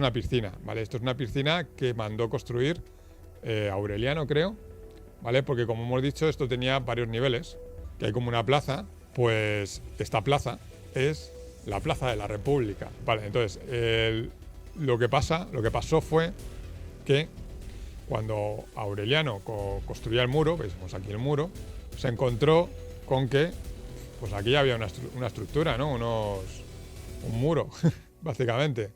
una piscina, ¿vale? Esto es una piscina que mandó construir Aureliano, creo, ¿vale? Porque como hemos dicho, esto tenía varios niveles, que hay como una plaza, pues esta plaza es la Plaza de la República, ¿vale? Entonces, lo que pasó fue que cuando Aureliano construía el muro, veis aquí el muro, se encontró con que pues aquí había una estructura, ¿no? Un muro, básicamente.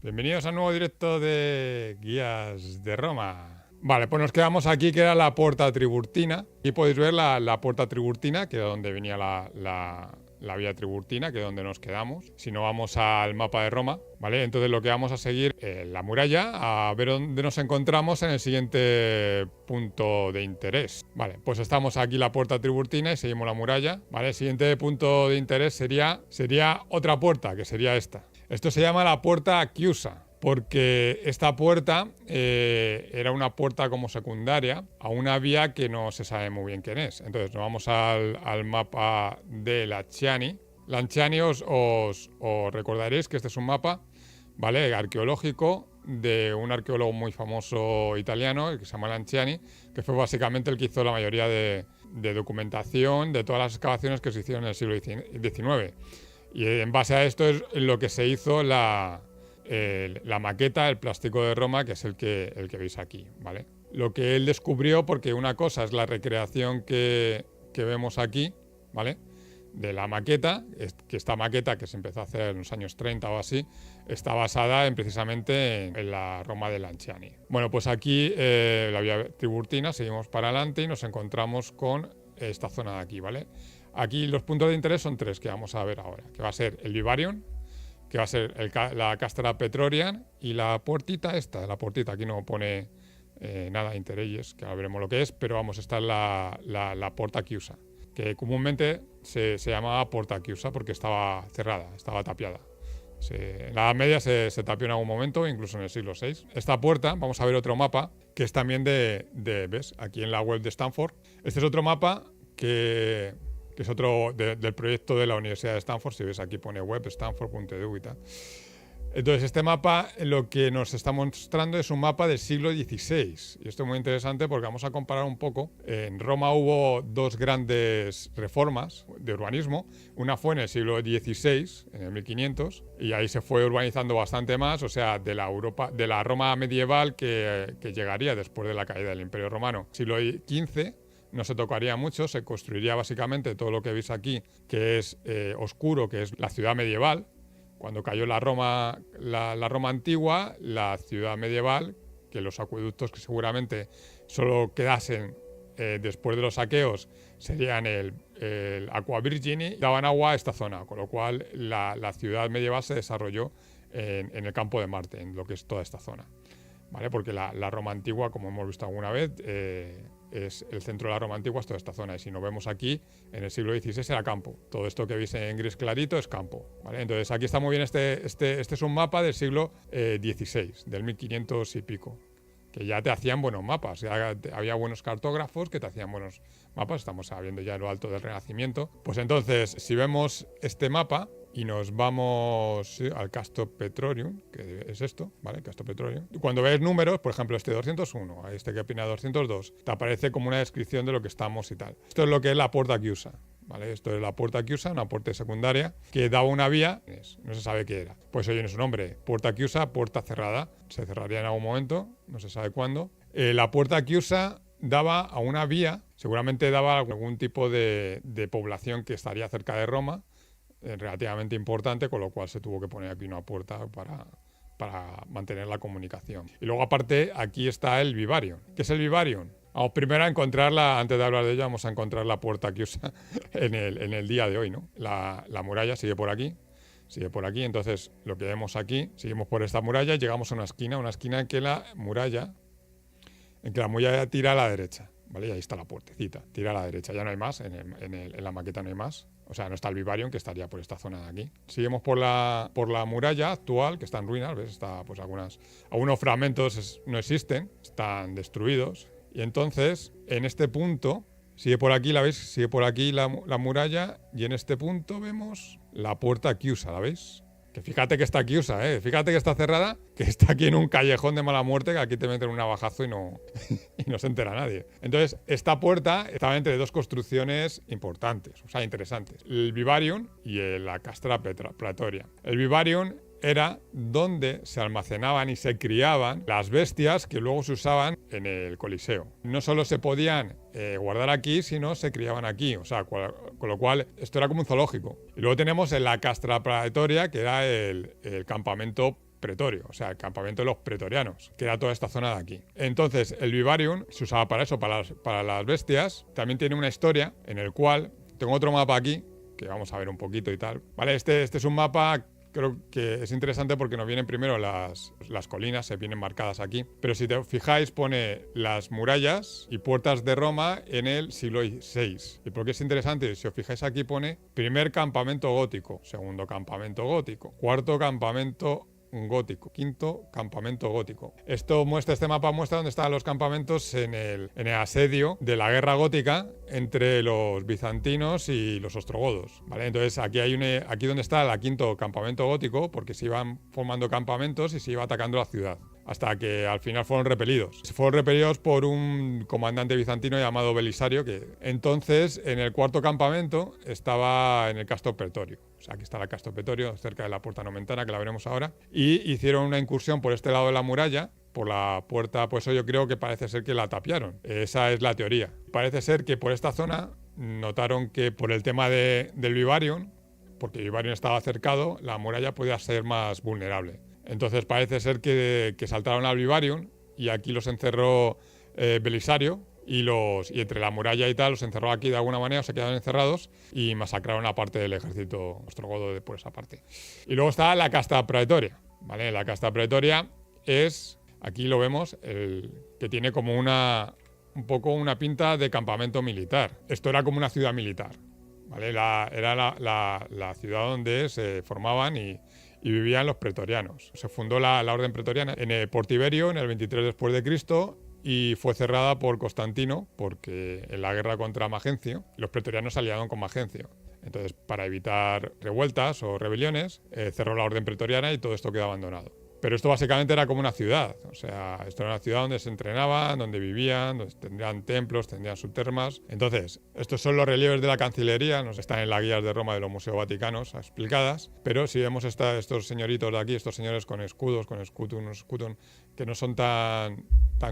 Bienvenidos al nuevo directo de Guías de Roma. Vale, pues nos quedamos aquí, que era la Porta Tiburtina. Aquí podéis ver la Porta Tiburtina, que es donde venía la vía Tiburtina, que es donde nos quedamos. Si no, vamos al mapa de Roma, ¿vale? Entonces lo que vamos a seguir es la muralla, a ver dónde nos encontramos en el siguiente punto de interés. Vale, pues estamos aquí la Porta Tiburtina y seguimos la muralla, ¿vale? El siguiente punto de interés sería otra puerta, que sería esta. Esto se llama la Puerta Chiusa, porque esta puerta era una puerta como secundaria a una vía que no se sabe muy bien quién es. Entonces nos vamos al mapa de Lanciani. Lanciani os recordaréis que este es un mapa, ¿vale?, arqueológico de un arqueólogo muy famoso italiano, que se llama Lanciani, que fue básicamente el que hizo la mayoría de documentación de todas las excavaciones que se hicieron en el siglo XIX. Y en base a esto es lo que se hizo la maqueta, el plástico de Roma, que es el que veis aquí, ¿vale? Lo que él descubrió, porque una cosa es la recreación que vemos aquí, ¿vale?, de la maqueta, que esta maqueta, que se empezó a hacer en los años 30 o así, está basada precisamente en la Roma de Lanciani. Bueno, pues aquí la vía Tiburtina, seguimos para adelante y nos encontramos con esta zona de aquí, ¿vale? Aquí los puntos de interés son tres que vamos a ver ahora, que va a ser el Vivarium, que va a ser la Castra Petrorian y la puertita esta. La puertita aquí no pone nada interés, que ahora veremos lo que es, pero vamos, esta es la Porta Chiusa, que comúnmente se llamaba Porta Chiusa porque estaba cerrada, estaba tapiada. En la Edad Media se tapió en algún momento, incluso en el siglo VI. Esta puerta, vamos a ver otro mapa, que es también ¿ves? Aquí en la web de Stanford. Este es otro mapa que es otro del proyecto de la Universidad de Stanford. Si ves, aquí pone web stanford.edu y tal. Entonces, este mapa lo que nos está mostrando es un mapa del siglo XVI. Y esto es muy interesante porque vamos a comparar un poco. En Roma hubo dos grandes reformas de urbanismo. Una fue en el siglo XVI, en el 1500, y ahí se fue urbanizando bastante más, o sea, de la Roma medieval que llegaría después de la caída del Imperio Romano. Siglo XV no se tocaría mucho, se construiría básicamente todo lo que veis aquí, que es oscuro, que es la ciudad medieval. Cuando cayó la Roma antigua, la ciudad medieval, que los acueductos que seguramente solo quedasen después de los saqueos serían el Aqua Virgini, daban agua a esta zona, con lo cual la ciudad medieval se desarrolló en el campo de Marte, en lo que es toda esta zona, ¿vale? Porque la Roma antigua, como hemos visto alguna vez, es el centro de la Roma antigua, es toda esta zona. Y si nos vemos aquí, en el siglo XVI era campo. Todo esto que veis en gris clarito es campo, ¿vale? Entonces aquí está muy bien, este es un mapa del siglo XVI, del 1500 y pico, que ya te hacían buenos mapas. Ya había buenos cartógrafos que te hacían buenos mapas. Estamos viendo ya lo alto del Renacimiento. Pues entonces, si vemos este mapa y nos vamos al Castro Petrorium, que es esto, ¿vale? Castro Petrorium. Cuando ves números, por ejemplo, este 201, este que opina 202, te aparece como una descripción de lo que estamos y tal. Esto es lo que es la Porta Chiusa, ¿vale? Esto es la Puerta Chiusa, una puerta secundaria que daba una vía, no se sabe qué era. Pues oye, en su nombre, Puerta Chiusa, puerta cerrada. Se cerraría en algún momento, no se sabe cuándo. La Puerta Chiusa daba a una vía, seguramente daba a algún tipo de población que estaría cerca de Roma, relativamente importante, con lo cual se tuvo que poner aquí una puerta para mantener la comunicación. Y luego, aparte, aquí está el Vivarium. ¿Qué es el Vivarium? Vamos primero a encontrarla, antes de hablar de ello, vamos a encontrar la Puerta Chiusa en el día de hoy, ¿no? La muralla sigue por aquí, entonces lo que vemos aquí, seguimos por esta muralla, llegamos a una esquina en que la muralla tira a la derecha, ¿vale? Y ahí está la puertecita. Tira a la derecha, ya no hay más, en la maqueta no hay más. O sea, no está el Vivarium, que estaría por esta zona de aquí. Seguimos por la muralla actual, que está en ruinas, ¿ves? Está, pues algunos fragmentos no existen, están destruidos. Y entonces, en este punto, sigue por aquí, ¿la veis? Sigue por aquí la muralla, y en este punto vemos la puerta Chiusa, ¿la veis? Que fíjate que está Chiusa, ¿eh? Fíjate que está cerrada, que está aquí en un callejón de mala muerte, que aquí te meten un navajazo y no se entera nadie. Entonces, esta puerta estaba entre dos construcciones importantes, o sea, interesantes. El Vivarium y la Castra Praetoria. El Vivarium era donde se almacenaban y se criaban las bestias que luego se usaban en el Coliseo. No solo se podían guardar aquí, sino se criaban aquí, o sea, con lo cual esto era como un zoológico. Y luego tenemos en la Castra Praetoria, que era el campamento pretorio, o sea, el campamento de los pretorianos, que era toda esta zona de aquí. Entonces, el Vivarium se usaba para eso, para las bestias. También tiene una historia en el cual, tengo otro mapa aquí, que vamos a ver un poquito y tal. Vale, este es un mapa. Creo que es interesante porque nos vienen primero las colinas, se vienen marcadas aquí. Pero si te fijáis, pone las murallas y puertas de Roma en el siglo VI. ¿Y por qué es interesante? Si os fijáis aquí pone primer campamento gótico, segundo campamento gótico, cuarto campamento gótico, quinto campamento gótico. Este mapa muestra dónde estaban los campamentos en el asedio de la guerra gótica entre los bizantinos y los ostrogodos, ¿vale? Entonces aquí donde está el quinto campamento gótico, porque se iban formando campamentos y se iba atacando la ciudad, hasta que al final fueron repelidos. Se fueron repelidos por un comandante bizantino llamado Belisario, que entonces en el cuarto campamento estaba en el Castro Pretorio. O sea, aquí está el Castro Pretorio, cerca de la Puerta Nomentana, que la veremos ahora. Y hicieron una incursión por este lado de la muralla, por la puerta, pues eso yo creo que parece ser que la tapiaron. Esa es la teoría. Parece ser que por esta zona notaron que por el tema del Vivarium, porque el Vivarium estaba cercado, la muralla podía ser más vulnerable. Entonces parece ser que saltaron al Vivarium y aquí los encerró Belisario y entre la muralla y tal los encerró aquí de alguna manera, se quedaron encerrados y masacraron a parte del ejército ostrogodo por esa parte. Y luego está la Castra Praetoria, ¿vale? La Castra Praetoria es, aquí lo vemos, que tiene como un poco una pinta de campamento militar. Esto era como una ciudad militar, ¿vale? Era la ciudad donde se formaban y vivían los pretorianos. Se fundó la orden pretoriana por Tiberio en el 23 después de Cristo y fue cerrada por Constantino porque en la guerra contra Magencio los pretorianos se aliaron con Magencio. Entonces, para evitar revueltas o rebeliones, cerró la orden pretoriana y todo esto quedó abandonado. Pero esto básicamente era como una ciudad, o sea, esto era una ciudad donde se entrenaban, donde vivían, donde tendrían templos, tendrían sus termas. Entonces, estos son los relieves de la Cancillería, nos están en las guías de Roma de los Museos Vaticanos explicadas, pero si vemos estos señoritos de aquí, estos señores con escudos, con scutum, que no son tan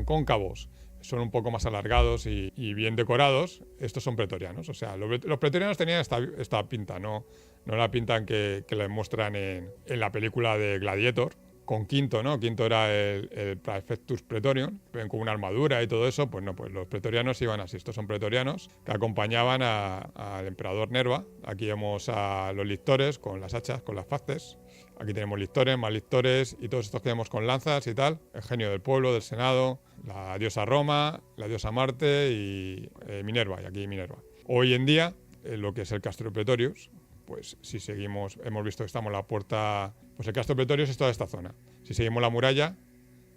cóncavos, son un poco más alargados y bien decorados, estos son pretorianos. O sea, los pretorianos tenían esta pinta, no la pintan que les muestran en la película de Gladiator, con Quinto, ¿no? Quinto era el Praefectus Praetorium, ven con una armadura y todo eso, pues no, pues los pretorianos iban así. Estos son pretorianos que acompañaban al emperador Nerva. Aquí vemos a los lictores con las hachas, con las faces. Aquí tenemos lictores, más lictores y todos estos que vemos con lanzas y tal. El genio del pueblo, del Senado, la diosa Roma, la diosa Marte y Minerva, y aquí Minerva. Hoy en día, lo que es el Castro Praetorius, pues si seguimos, hemos visto que estamos en la puerta, pues el Castro Praetorius es toda esta zona. Si seguimos la muralla,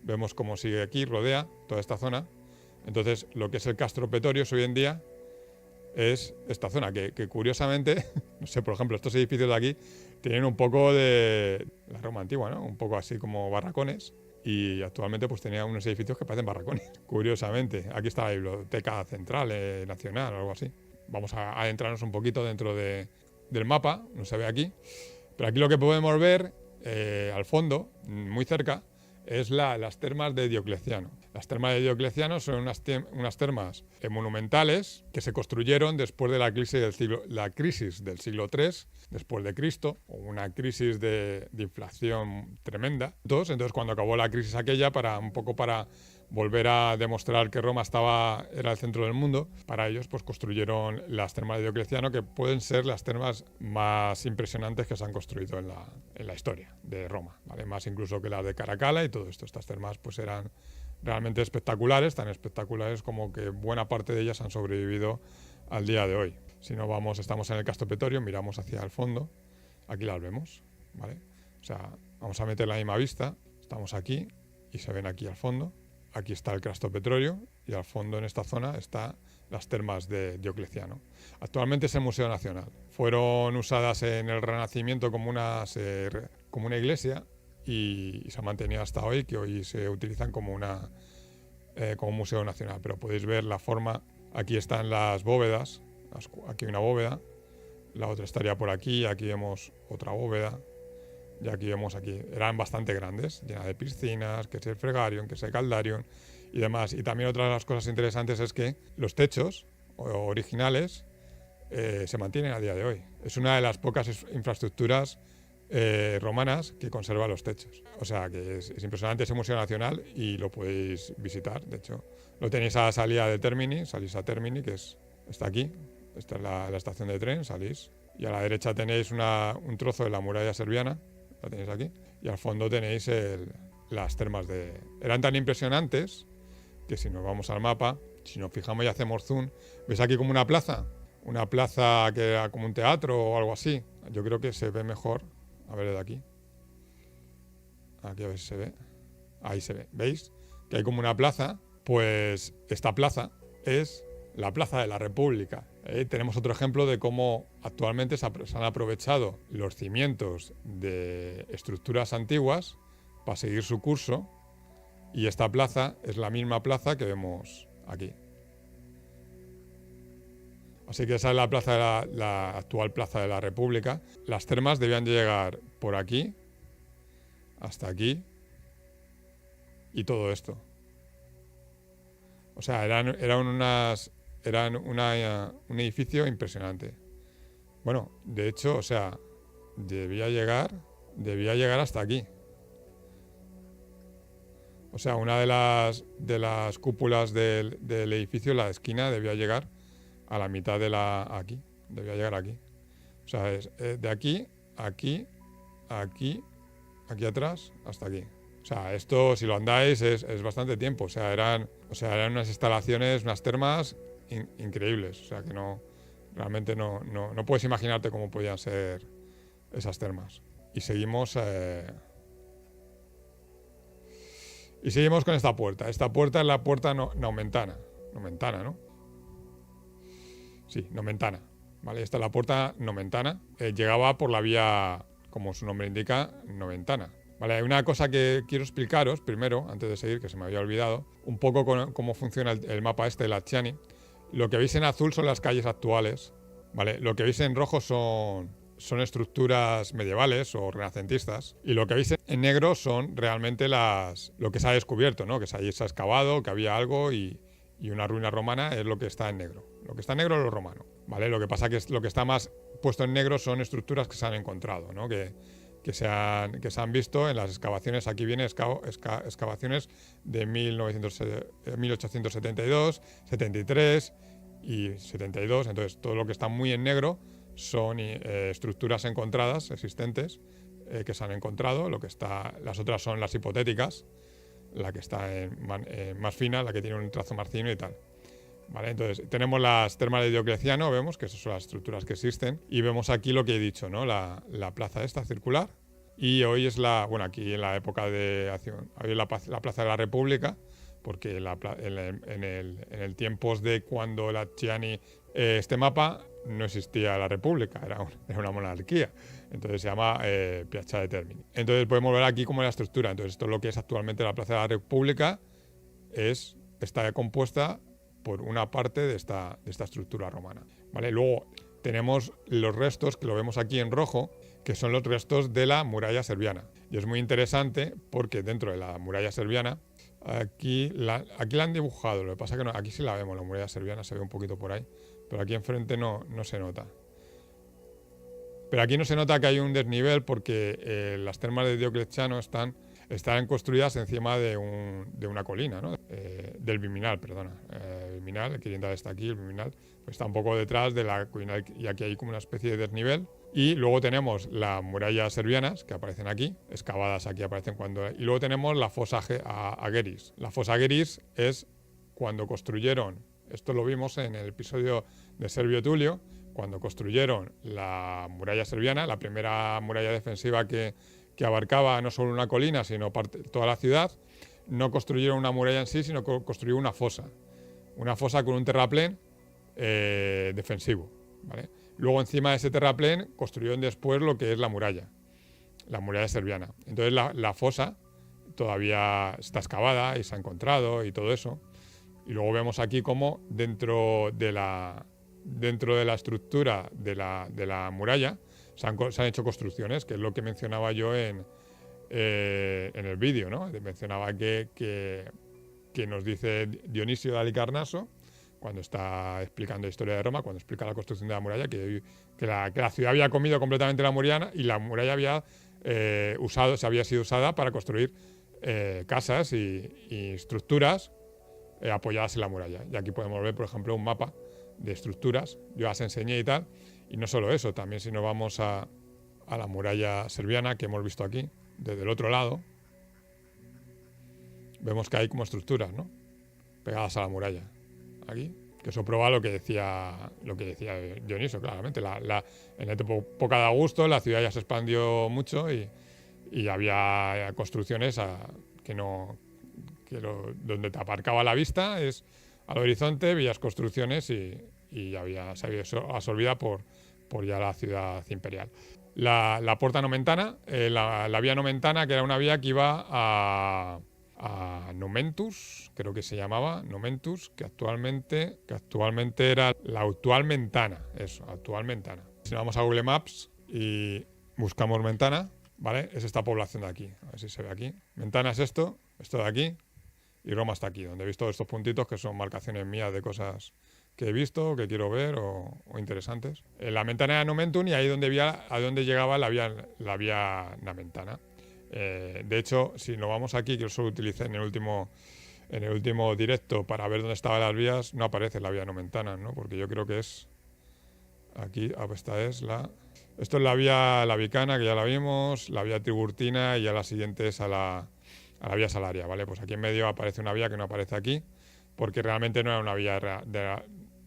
vemos cómo sigue aquí, rodea toda esta zona. Entonces, lo que es el Castro Praetorius hoy en día es esta zona, que curiosamente, no sé, por ejemplo, estos edificios de aquí tienen un poco de la Roma antigua, ¿no? Un poco así como barracones. Y actualmente pues tenía unos edificios que parecen barracones. Curiosamente, aquí está la Biblioteca Central Nacional o algo así. Vamos a adentrarnos un poquito dentro del mapa, no se ve aquí, pero aquí lo que podemos ver al fondo, muy cerca, es las termas de Diocleciano. Las termas de Diocleciano son unas termas monumentales que se construyeron después de la crisis del siglo III después de Cristo, o una crisis de inflación tremenda. Entonces, cuando acabó la crisis aquella, un poco para volver a demostrar que Roma era el centro del mundo, para ellos pues construyeron las termas de Diocleciano, que pueden ser las termas más impresionantes que se han construido en la historia de Roma, ¿vale? Más incluso que las de Caracalla y todo esto. Estas termas pues eran realmente espectaculares, tan espectaculares como que buena parte de ellas han sobrevivido al día de hoy. Si no vamos, estamos en el Castro Petrorio, miramos hacia el fondo, aquí las vemos, ¿vale? O sea, vamos a meter la misma vista, estamos aquí y se ven aquí al fondo. Aquí está el Castro Petrorio y al fondo en esta zona están las termas de Diocleciano. Actualmente es el Museo Nacional. Fueron usadas en el Renacimiento como una iglesia y se han mantenido hasta hoy, que hoy se utilizan como un museo nacional. Pero podéis ver la forma. Aquí están las bóvedas. Aquí hay una bóveda. La otra estaría por aquí. Aquí vemos otra bóveda. Y aquí vemos aquí. Eran bastante grandes, llenas de piscinas, que es el Fregarium, que es el Caldarium y demás. Y también otra de las cosas interesantes es que los techos originales se mantienen a día de hoy. Es una de las pocas infraestructuras romanas que conserva los techos. O sea que es impresionante ese Museo Nacional y lo podéis visitar. De hecho, lo tenéis a la salida de Termini, salís a Termini, que está aquí. Esta es la estación de tren, salís. Y a la derecha tenéis un trozo de la muralla serbiana, la tenéis aquí. Y al fondo tenéis las termas de... Eran tan impresionantes que si nos vamos al mapa, si nos fijamos y hacemos zoom, ¿ves aquí como una plaza? Una plaza que era como un teatro o algo así. Yo creo que se ve mejor. A ver, de aquí. Aquí a ver si se ve. Ahí se ve. ¿Veis? Que hay como una plaza. Pues esta plaza es la Plaza de la República. Tenemos otro ejemplo de cómo actualmente se han aprovechado los cimientos de estructuras antiguas para seguir su curso. Y esta plaza es la misma plaza que vemos aquí. Así que esa es la plaza la actual Plaza de la República. Las termas debían llegar por aquí, hasta aquí, y todo esto. O sea, eran un edificio impresionante. Bueno, de hecho, o sea, debía llegar hasta aquí. O sea, una de las cúpulas del edificio, la esquina, debía llegar a la mitad de aquí. Debía llegar aquí. O sea, es de aquí, aquí, aquí, aquí atrás, hasta aquí. O sea, esto, si lo andáis, es bastante tiempo. O sea, eran unas instalaciones, unas termas increíbles. O sea, que realmente no puedes imaginarte cómo podían ser esas termas. Y seguimos con esta puerta. Esta puerta es la puerta Nomentana. Nomentana, ¿no? Sí, Nomentana. ¿Vale? Esta es la puerta Nomentana. Llegaba por la vía, como su nombre indica, Noventana. Vale, hay una cosa que quiero explicaros primero, antes de seguir, que se me había olvidado, un poco cómo funciona el mapa este de Laciani. Lo que veis en azul son las calles actuales, ¿vale? Lo que veis en rojo son estructuras medievales o renacentistas, y lo que veis en negro son realmente lo que se ha descubierto, ¿no? Que se ha excavado, que había algo y una ruina romana es lo que está en negro. Lo que está en negro es lo romano, ¿vale? Lo que pasa que lo que está más puesto en negro son estructuras que se han encontrado, ¿no? Que se han visto en las excavaciones. Aquí viene excavaciones de 1872, 73 y 72. Entonces, todo lo que está muy en negro son estructuras encontradas, existentes, que se han encontrado. Las otras son las hipotéticas, la que está más fina, la que tiene un trazo más fino y tal. ¿Vale? Entonces, tenemos las termas de Diocleciano, vemos que esas son las estructuras que existen, y vemos aquí lo que he dicho, ¿no? La plaza esta circular, y hoy es aquí en la época de acción, hoy es la Plaza de la República, porque en el tiempos de cuando Laciani este mapa no existía la República, era una monarquía, entonces se llama Piazza de Termini. Entonces podemos ver aquí cómo es la estructura. Entonces esto es lo que es actualmente la Plaza de la República, está compuesta por una parte de esta estructura romana, ¿vale? Luego tenemos los restos, que lo vemos aquí en rojo, que son los restos de la muralla serbiana. Y es muy interesante porque dentro de la muralla serbiana, aquí la han dibujado, lo que pasa que aquí sí la vemos, la muralla serbiana se ve un poquito por ahí, pero aquí enfrente no se nota. Pero aquí no se nota que hay un desnivel porque las termas de Diocleciano están están construidas encima de una colina, ¿no? Del Viminal, perdona. El Viminal, el Quirinal está aquí, el Viminal pues está un poco detrás de la colina y aquí hay como una especie de desnivel. Y luego tenemos las murallas serbianas que aparecen aquí, excavadas aquí aparecen cuando... Y luego tenemos la fosa Agueris. La fosa Agueris es cuando construyeron, esto lo vimos en el episodio de Servio Tulio, cuando construyeron la muralla serbiana, la primera muralla defensiva que abarcaba no solo una colina, sino toda la ciudad, no construyeron una muralla en sí, sino que construyeron una fosa con un terraplén defensivo, ¿vale? Luego encima de ese terraplén construyeron después lo que es la muralla serbiana. Entonces la fosa todavía está excavada y se ha encontrado y todo eso. Y luego vemos aquí cómo dentro de la estructura de la muralla se han hecho construcciones, que es lo que mencionaba yo en el vídeo, ¿no? Mencionaba que nos dice Dionisio de Halicarnaso, cuando está explicando la historia de Roma, cuando explica la construcción de la muralla, que la ciudad había comido completamente la muralla y la muralla había había sido usada para construir casas y estructuras apoyadas en la muralla. Y aquí podemos ver, por ejemplo, un mapa de estructuras. Yo las enseñé y tal. Y no solo eso, también si nos vamos a la muralla serbiana que hemos visto aquí, desde el otro lado, vemos que hay como estructuras, ¿no? Pegadas a la muralla. Aquí, que eso prueba lo que decía Dionisio, claramente. En la época de Augusto la ciudad ya se expandió mucho y había construcciones donde te aparcaba la vista es al horizonte, veías construcciones y se había absorbida por ya la ciudad imperial. La Porta Nomentana, la vía Nomentana, que era una vía que iba a Nomentus, creo que se llamaba Nomentus, que actualmente era la actual Mentana, eso, actual Mentana. Si vamos a Google Maps y buscamos Mentana, ¿vale? Es esta población de aquí, a ver si se ve aquí. Mentana es esto de aquí, y Roma está aquí, donde he visto estos puntitos que son marcaciones mías de cosas que he visto, que quiero ver o interesantes. La Mentana era Nomentum y ahí donde llegaba la vía Namentana. De hecho, si nos vamos aquí, que yo solo utilicé en el último directo para ver dónde estaban las vías, no aparece la vía Nomentana, ¿no? Porque yo creo que es aquí, esto es la vía Vicana, que ya la vimos, la vía Tiburtina y ya la siguiente es a la vía Salaria, ¿vale? Pues aquí en medio aparece una vía que no aparece aquí, porque realmente no era una vía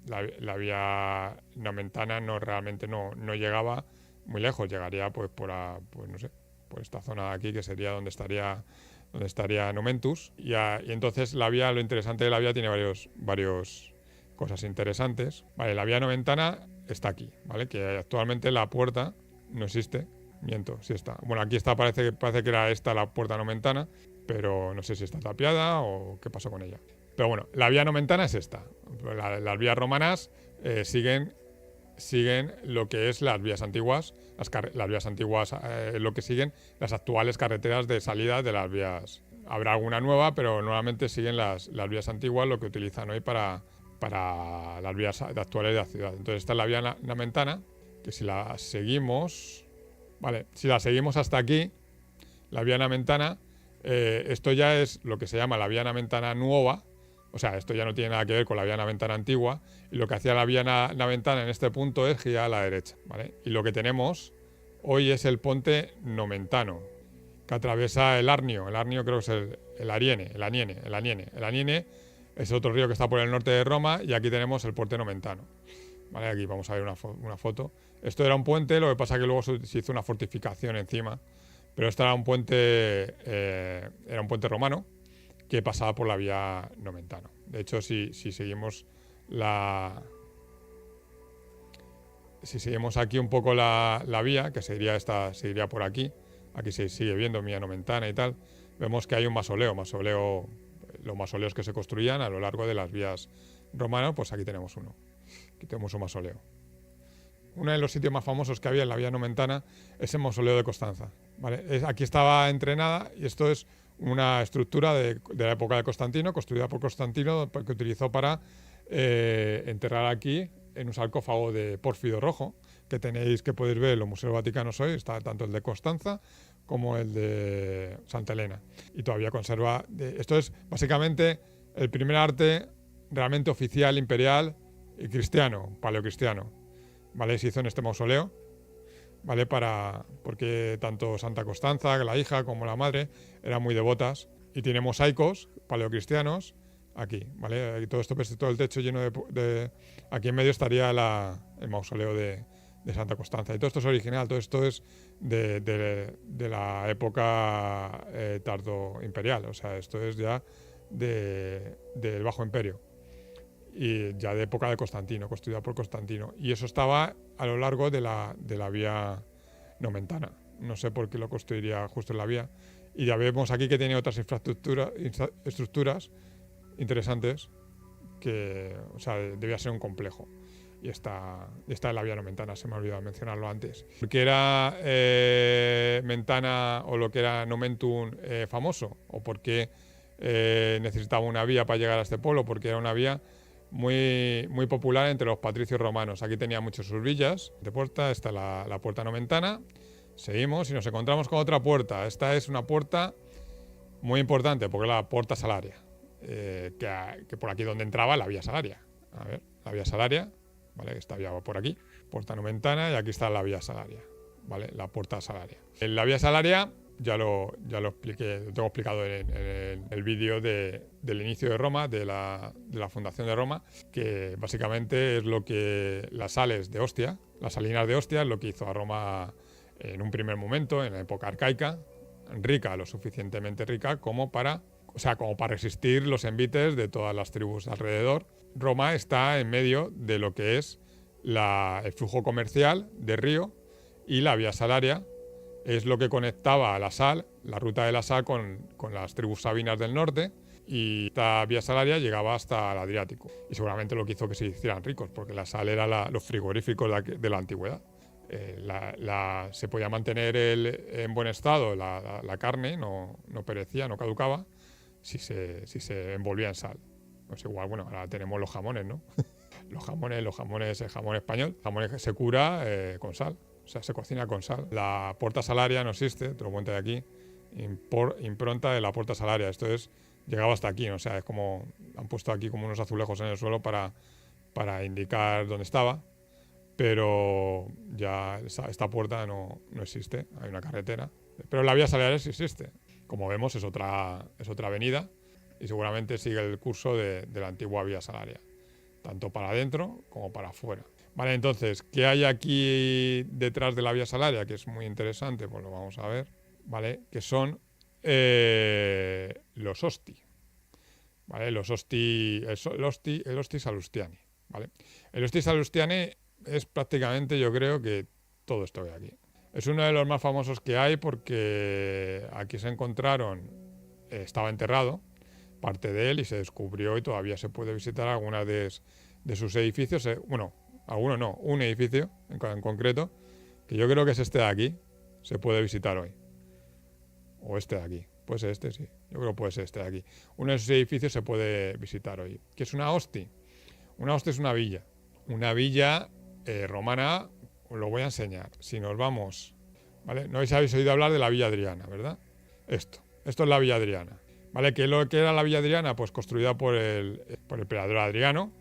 la vía Nomentana realmente no llegaba muy lejos, llegaría pues no sé, por esta zona de aquí, que sería donde estaría Nomentus, y entonces lo interesante de la vía tiene varios cosas interesantes. Vale, la vía Nomentana está aquí, ¿vale? Que actualmente la puerta no existe, miento, sí está. Bueno, aquí está, parece que era esta la puerta Nomentana, pero no sé si está tapiada o qué pasó con ella. Pero bueno, la vía Nomentana es esta. Las vías romanas siguen lo que es las vías antiguas. Las vías antiguas lo que siguen las actuales carreteras de salida de las vías. Habrá alguna nueva, pero normalmente siguen las vías antiguas, lo que utilizan hoy para las vías actuales de la ciudad. Entonces esta es la vía Nomentana, que si la seguimos, vale, si la seguimos hasta aquí, la vía Nomentana, esto ya es lo que se llama la vía Nomentana nueva. O sea, esto ya no tiene nada que ver con la vía Nomentana antigua. Y lo que hacía la vía Nomentana en este punto es girar a la derecha, ¿vale? Y lo que tenemos hoy es el ponte Nomentano, que atraviesa el Arnio. El Arnio creo que es el Aniene es otro río que está por el norte de Roma. Y aquí tenemos el ponte Nomentano, ¿vale? Aquí vamos a ver una foto. Esto era un puente, lo que pasa es que luego se hizo una fortificación encima. Pero esto era un puente romano que pasaba por la vía Nomentano. De hecho, si seguimos aquí un poco la vía, que seguiría por aquí se sigue viendo vía Nomentana y tal, vemos que hay un mausoleo, los mausoleos que se construían a lo largo de las vías romanas, pues aquí tenemos uno. Aquí tenemos un mausoleo. Uno de los sitios más famosos que había en la vía Nomentana es el mausoleo de Constanza, ¿vale? Aquí estaba entrenada y esto es una estructura de la época de Constantino, construida por Constantino, que utilizó para enterrar aquí en un sarcófago de pórfido rojo, que podéis ver en los museos vaticanos hoy, está tanto el de Constanza como el de Santa Elena. Y todavía conserva... esto es básicamente el primer arte realmente oficial, imperial y cristiano, paleocristiano, ¿vale? Se hizo en este mausoleo, ¿vale? Porque tanto Santa Constanza, la hija, como la madre, eran muy devotas. Y tiene mosaicos paleocristianos aquí, ¿vale? Y todo esto, todo el techo lleno de... Aquí en medio estaría el mausoleo de Santa Constanza. Y todo esto es original, todo esto es de la época tardo imperial, o sea, esto es ya del Bajo Imperio. Y ya de época de Constantino, construida por Constantino. Y eso estaba a lo largo de la vía nomentana. No sé por qué lo construiría justo en la vía. Y ya vemos aquí que tiene otras estructuras interesantes que, o sea, debía ser un complejo. Y está en la vía nomentana, se me ha olvidado mencionarlo antes. Porque era Mentana o lo que era Nomentum famoso, o porque necesitaba una vía para llegar a este pueblo, porque era una vía muy, muy popular entre los patricios romanos. Aquí tenía muchas sus villas de puerta, está la puerta nomentana. Seguimos y nos encontramos con otra puerta. Esta es una puerta muy importante porque es la puerta salaria, que por aquí donde entraba la vía salaria. A ver, la vía salaria, ¿vale? Que está por aquí, puerta nomentana, y aquí está la vía salaria, ¿vale? La puerta salaria. En la vía salaria ya lo expliqué, lo tengo explicado en el vídeo del inicio de Roma, de la fundación de Roma, que básicamente es lo que las sales de Ostia, las salinas de Ostia, es lo que hizo a Roma en un primer momento, en la época arcaica, rica, lo suficientemente rica como para resistir los envites de todas las tribus alrededor. Roma está en medio de lo que es el flujo comercial de río, y la vía salaria es lo que conectaba a la sal, la ruta de la sal con las tribus sabinas del norte, y esta vía salaria llegaba hasta el Adriático. Y seguramente lo que hizo que se hicieran ricos, porque la sal era los frigoríficos de la antigüedad. Se podía mantener en buen estado la carne, no perecía, no caducaba, si se envolvía en sal. No sé, igual, bueno, ahora tenemos los jamones, ¿no? el jamón español, jamón se cura con sal, o sea, se cocina con sal. La puerta salaria no existe, te lo cuento de aquí, impronta de la puerta salaria, esto es, llegaba hasta aquí, ¿no? O sea, es como, han puesto aquí como unos azulejos en el suelo para indicar dónde estaba. Pero ya esta puerta no existe, hay una carretera. Pero la vía salaria sí existe. Como vemos, es otra avenida y seguramente sigue el curso de la antigua vía salaria, tanto para adentro como para afuera. Vale, entonces, ¿qué hay aquí detrás de la vía salaria? Que es muy interesante, pues lo vamos a ver, ¿vale? Que son los osti, ¿vale? El osti salustiani, ¿vale? El osti salustiani es prácticamente, yo creo que todo esto que hay aquí. Es uno de los más famosos que hay porque aquí se encontraron, estaba enterrado parte de él y se descubrió, y todavía se puede visitar algunas de sus edificios. Bueno, algunos no, un edificio en concreto, que yo creo que es este de aquí, se puede visitar hoy. O este de aquí, puede ser este, sí, yo creo que puede ser este de aquí. Uno de esos edificios se puede visitar hoy. ¿Qué es una hosti? Una hosti es una villa romana. Os lo voy a enseñar. Si nos vamos, ¿vale? No habéis oído hablar de la Villa Adriana, ¿verdad? Esto es la Villa Adriana, ¿vale? ¿Qué es lo que era la Villa Adriana? Pues construida por el emperador Adriano,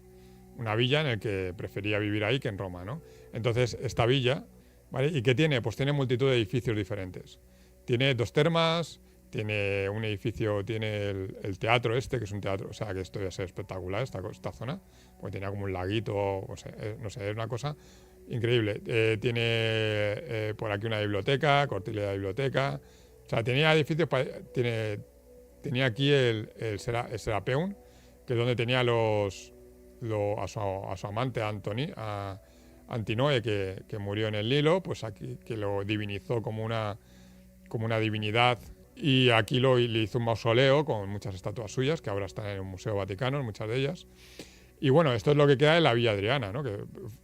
una villa en la que prefería vivir ahí que en Roma, ¿no? Entonces, esta villa, ¿vale? ¿Y qué tiene? Pues tiene multitud de edificios diferentes. Tiene 2 termas, tiene un edificio, tiene el teatro que es un teatro, o sea, que esto ya es espectacular, esta zona, porque tenía como un laguito, no sé, es una cosa increíble. Tiene por aquí una biblioteca, cortile de biblioteca, o sea, tenía edificios, tenía aquí el Serapeum, que es donde tenía a su amante Antinoe, que murió en el Nilo, pues aquí, que lo divinizó como una divinidad, y aquí le hizo un mausoleo con muchas estatuas suyas que ahora están en el Museo Vaticano, muchas de ellas. Y bueno, esto es lo que queda de la Villa Adriana, ¿no?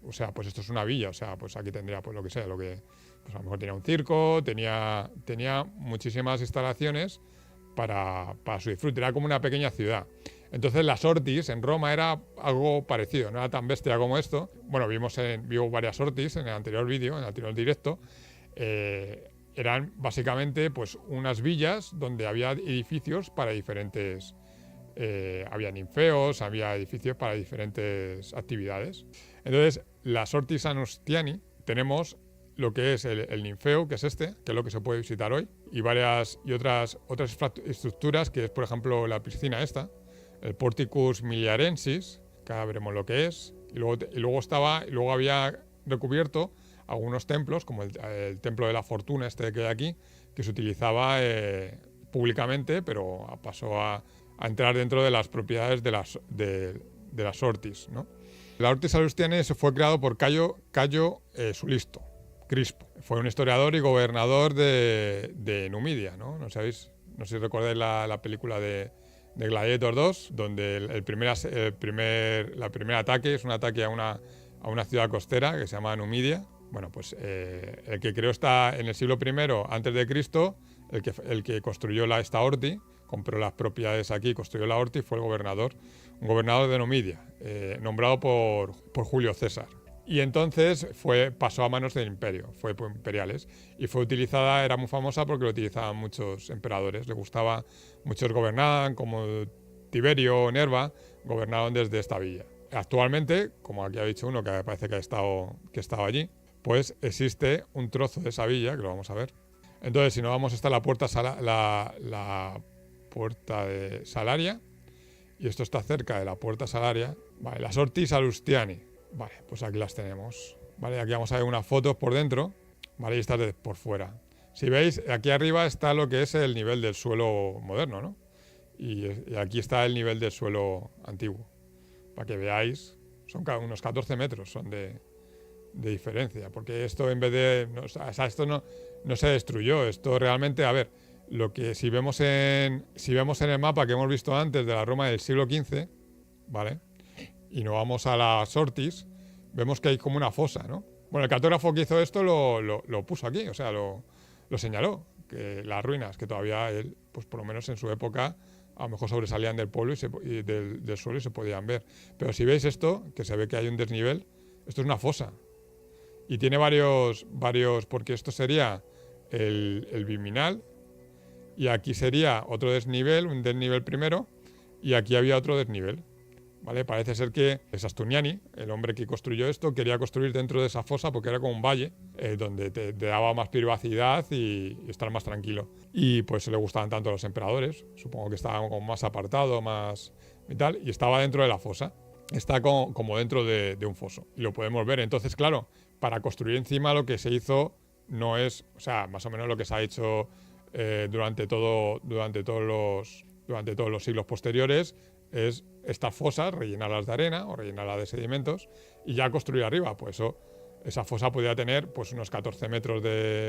O sea, pues esto es una villa, o sea, pues aquí tendría pues lo que sea, pues a lo mejor tenía un circo, tenía muchísimas instalaciones para su disfrute, era como una pequeña ciudad. Entonces las ortis en Roma era algo parecido, no era tan bestia como esto. Bueno, vimos varias ortis en el anterior vídeo, en el anterior directo. Eran básicamente pues unas villas donde había edificios para diferentes... había ninfeos, había edificios para diferentes actividades. Entonces, las ortis salustiani tenemos lo que es el ninfeo, que es este, que es lo que se puede visitar hoy, y otras estructuras, que es por ejemplo la piscina esta, el Porticus Miliarensis, que ahora veremos lo que es, y luego había recubierto algunos templos, como el templo de la fortuna este que hay aquí, que se utilizaba públicamente, pero pasó a entrar dentro de las propiedades de las ortis, ¿no? La ortis salustiani se fue creado por Cayo Sulisto, Crispo. Fue un historiador y gobernador de Numidia, ¿no? No sé si recordáis la película de Gladiator 2, donde el primer ataque es un ataque a una ciudad costera que se llama Numidia. Bueno, pues el que creó en el siglo I antes de Cristo, el que construyó esta orti, compró las propiedades aquí, construyó la orti, fue un gobernador de Numidia, nombrado por Julio César. Y entonces pasó a manos del imperio, fue por imperiales. Y fue utilizada, era muy famosa porque lo utilizaban muchos emperadores. Le gustaba, muchos gobernaban, como Tiberio o Nerva, gobernaban desde esta villa. Actualmente, como aquí ha dicho uno que parece que estaba allí, pues existe un trozo de esa villa, que lo vamos a ver. Entonces, si no vamos, está la puerta de Salaria, y esto está cerca de la puerta Salaria. Vale, las ortis salustiani. Vale, pues aquí las tenemos. Vale, aquí vamos a ver unas fotos por dentro. Vale, y estas por fuera. Si veis, aquí arriba está lo que es el nivel del suelo moderno, ¿no? Y aquí está el nivel del suelo antiguo. Para que veáis, son unos 14 metros son de diferencia. Porque esto en vez de... esto no se destruyó. Esto realmente, a ver, si vemos en el mapa que hemos visto antes de la Roma del siglo XV, ¿vale? Y nos vamos a las ortis, vemos que hay como una fosa, ¿no? Bueno, el cartógrafo que hizo esto lo puso aquí, o sea, lo señaló, que las ruinas, que todavía él, pues por lo menos en su época, a lo mejor sobresalían del pueblo y del suelo y se podían ver. Pero si veis esto, que se ve que hay un desnivel, esto es una fosa. Y tiene varios porque esto sería el Viminal, y aquí sería otro desnivel, un desnivel primero, y aquí había otro desnivel. ¿Vale? Parece ser que Sastuniani, el hombre que construyó esto, quería construir dentro de esa fosa porque era como un valle donde te daba más privacidad y estar más tranquilo. Y pues le gustaban tanto los emperadores, supongo que estaba como más apartado, más y tal, y estaba dentro de la fosa. Está como dentro de un foso y lo podemos ver. Entonces, claro, para construir encima lo que se hizo no es, o sea, más o menos lo que se ha hecho durante todos los siglos posteriores, es estas fosas, rellenarlas de arena o rellenarlas de sedimentos y ya construir arriba. Pues esa fosa podía tener pues unos 14 metros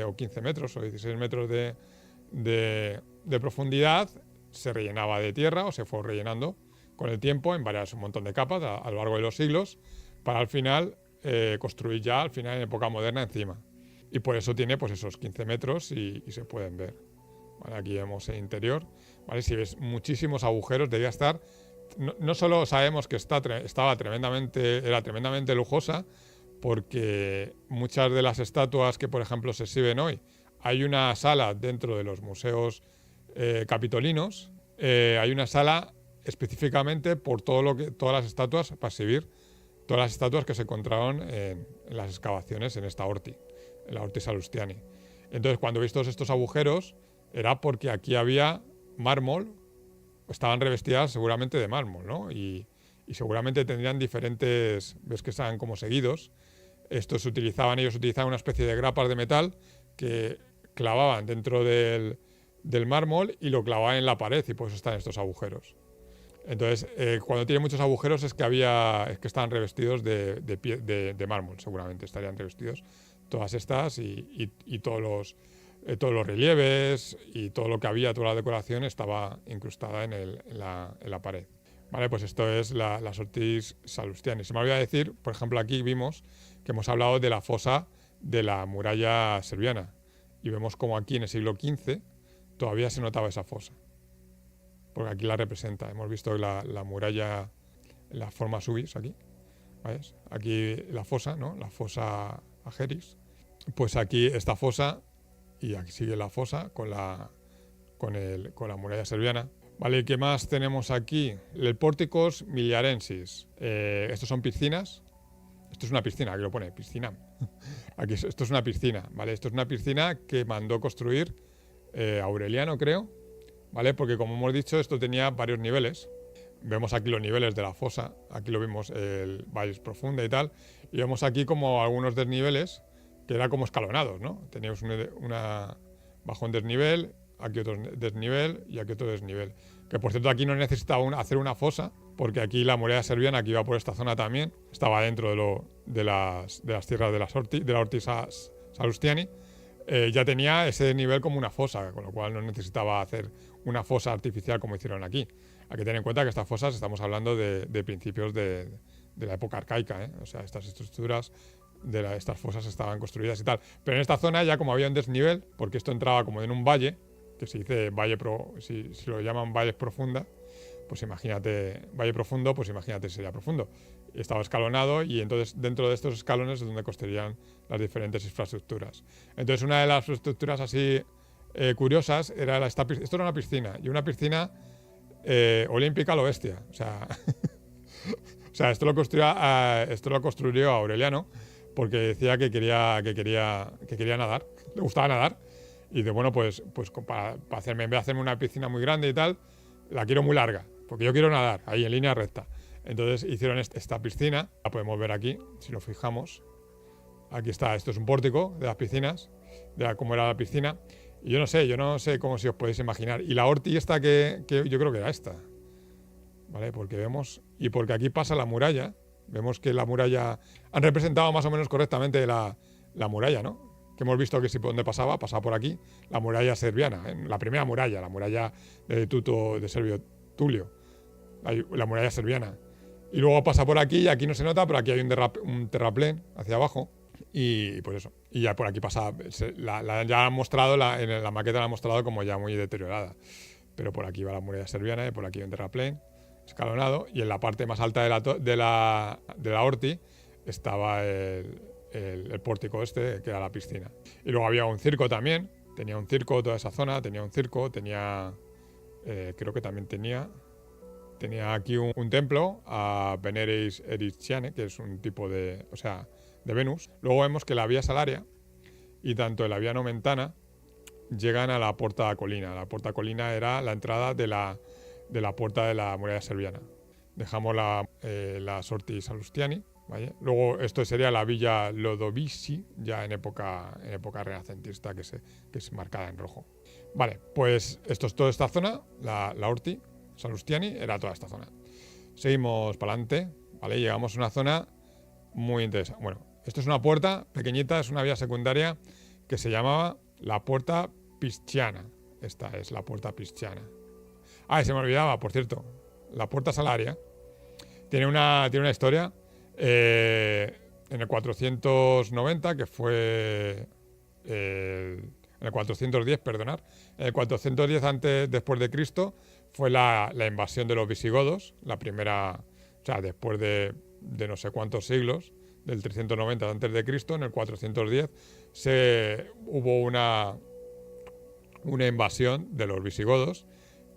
o 15 metros o 16 metros de profundidad. Se rellenaba de tierra o se fue rellenando con el tiempo en un montón de capas a lo largo de los siglos para al final construir ya al final en época moderna encima. Y por eso tiene pues esos 15 metros y se pueden ver. Vale, aquí vemos el interior. Vale, si ves muchísimos agujeros, debía estar... No solo sabemos que era tremendamente lujosa, porque muchas de las estatuas que, por ejemplo, se exhiben hoy, hay una sala dentro de los museos capitolinos, hay una sala específicamente por todas las estatuas, para exhibir todas las estatuas que se encontraron en las excavaciones en esta orti, en la orti salustiani. Entonces, cuando veis todos estos agujeros, era porque aquí había mármol, estaban revestidas seguramente de mármol, ¿no? Y seguramente tendrían diferentes, ves que están como seguidos. Ellos utilizaban una especie de grapas de metal que clavaban dentro del mármol y lo clavaban en la pared y por eso están estos agujeros. Entonces, cuando tiene muchos agujeros es que estaban revestidos de mármol, seguramente estarían revestidos todas estas y todos los relieves y todo lo que había, toda la decoración estaba incrustada en la pared. Vale, pues esto es las ortis salustiani. Se me olvidó decir, por ejemplo, aquí vimos que hemos hablado de la fosa de la muralla serviana y vemos como aquí en el siglo XV todavía se notaba esa fosa. porque aquí la representa. Hemos visto la muralla, la forma subis aquí, ¿ves? Aquí la fosa, ¿no? La fosa Ageris. Pues aquí esta fosa, y aquí sigue la fosa con la muralla serviana. Vale, ¿y qué más tenemos aquí? El Pórticos Miliarensis. Estos son piscinas. Esto es una piscina, aquí lo pone, piscina. Aquí, esto es una piscina, ¿vale? Esto es una piscina que mandó construir Aureliano, creo, ¿vale? Porque como hemos dicho, esto tenía varios niveles. Vemos aquí los niveles de la fosa, aquí lo vimos, el valle profunda y tal, y vemos aquí como algunos desniveles que eran como escalonados, ¿no? Teníamos bajo un desnivel, aquí otro desnivel y aquí otro desnivel. Que por cierto aquí no necesitaba hacer una fosa, porque aquí la muralla serviana que iba por esta zona también, estaba dentro de las tierras de la Horti Salustiani, ya tenía ese nivel como una fosa, con lo cual no necesitaba hacer una fosa artificial como hicieron aquí. Hay que tener en cuenta que estas fosas estamos hablando de principios de la época arcaica, ¿eh? O sea, estas estructuras estas fosas estaban construidas y tal. Pero en esta zona ya como había un desnivel, porque esto entraba como en un valle, que se dice valle si lo llaman valles profunda, pues imagínate, valle profundo, pues imagínate sería profundo. Estaba escalonado y entonces dentro de estos escalones es donde construirían las diferentes infraestructuras. Entonces una de las estructuras así curiosas era esto era una piscina, y una piscina olímpica a lo bestia. O sea, o sea, esto lo construyó Aureliano porque decía que quería nadar, le gustaba nadar. Y dice, bueno, pues para hacerme, en vez de hacerme una piscina muy grande y tal, la quiero muy larga, porque yo quiero nadar ahí en línea recta. Entonces hicieron esta piscina, la podemos ver aquí, si lo fijamos. Aquí está, esto es un pórtico de las piscinas, de cómo era la piscina. Y yo no sé cómo si os podéis imaginar. Y la Horti esta que yo creo que era esta, ¿vale? Porque vemos, y porque aquí pasa la muralla, vemos que la muralla, han representado más o menos correctamente la muralla, ¿no? Que hemos visto que si por donde pasaba por aquí, la muralla serviana, la primera muralla, la muralla de Tuto de Servio Tulio, la muralla serviana. Y luego pasa por aquí, y aquí no se nota, pero aquí hay un terraplén hacia abajo, y pues eso. Y ya por aquí pasa, ya han mostrado, en la maqueta la han mostrado como ya muy deteriorada. Pero por aquí va la muralla serviana, y por aquí hay un terraplén escalonado, y en la parte más alta de la Horti estaba el pórtico este, que era la piscina. Y luego había un circo también, tenía un circo toda esa zona, creo que también tenía aquí un templo a Veneris Erythriae, que es un tipo de Venus. Luego vemos que la vía Salaria y tanto la vía Nomentana llegan a la Porta Colina. La Porta Colina era la entrada de la puerta de la muralla serviana. Dejamos la Horti Salustiani, ¿vale? Luego esto sería la Villa Lodovici, ya en época renacentista, que es marcada en rojo. Vale, pues esto es toda esta zona, la Horti Salustiani, era toda esta zona. Seguimos para adelante, ¿vale? Llegamos a una zona muy interesante. Bueno, esto es una puerta pequeñita, es una vía secundaria que se llamaba la Puerta Pisciana. Esta es la Puerta Pisciana. Ah, se me olvidaba, por cierto, la Puerta Salaria tiene una historia. En el 490, que fue en el 410, perdonar, en el 410 después de Cristo fue la invasión de los visigodos, la primera, o sea, después de no sé cuántos siglos, del 390 antes de Cristo, en el 410 hubo una invasión de los visigodos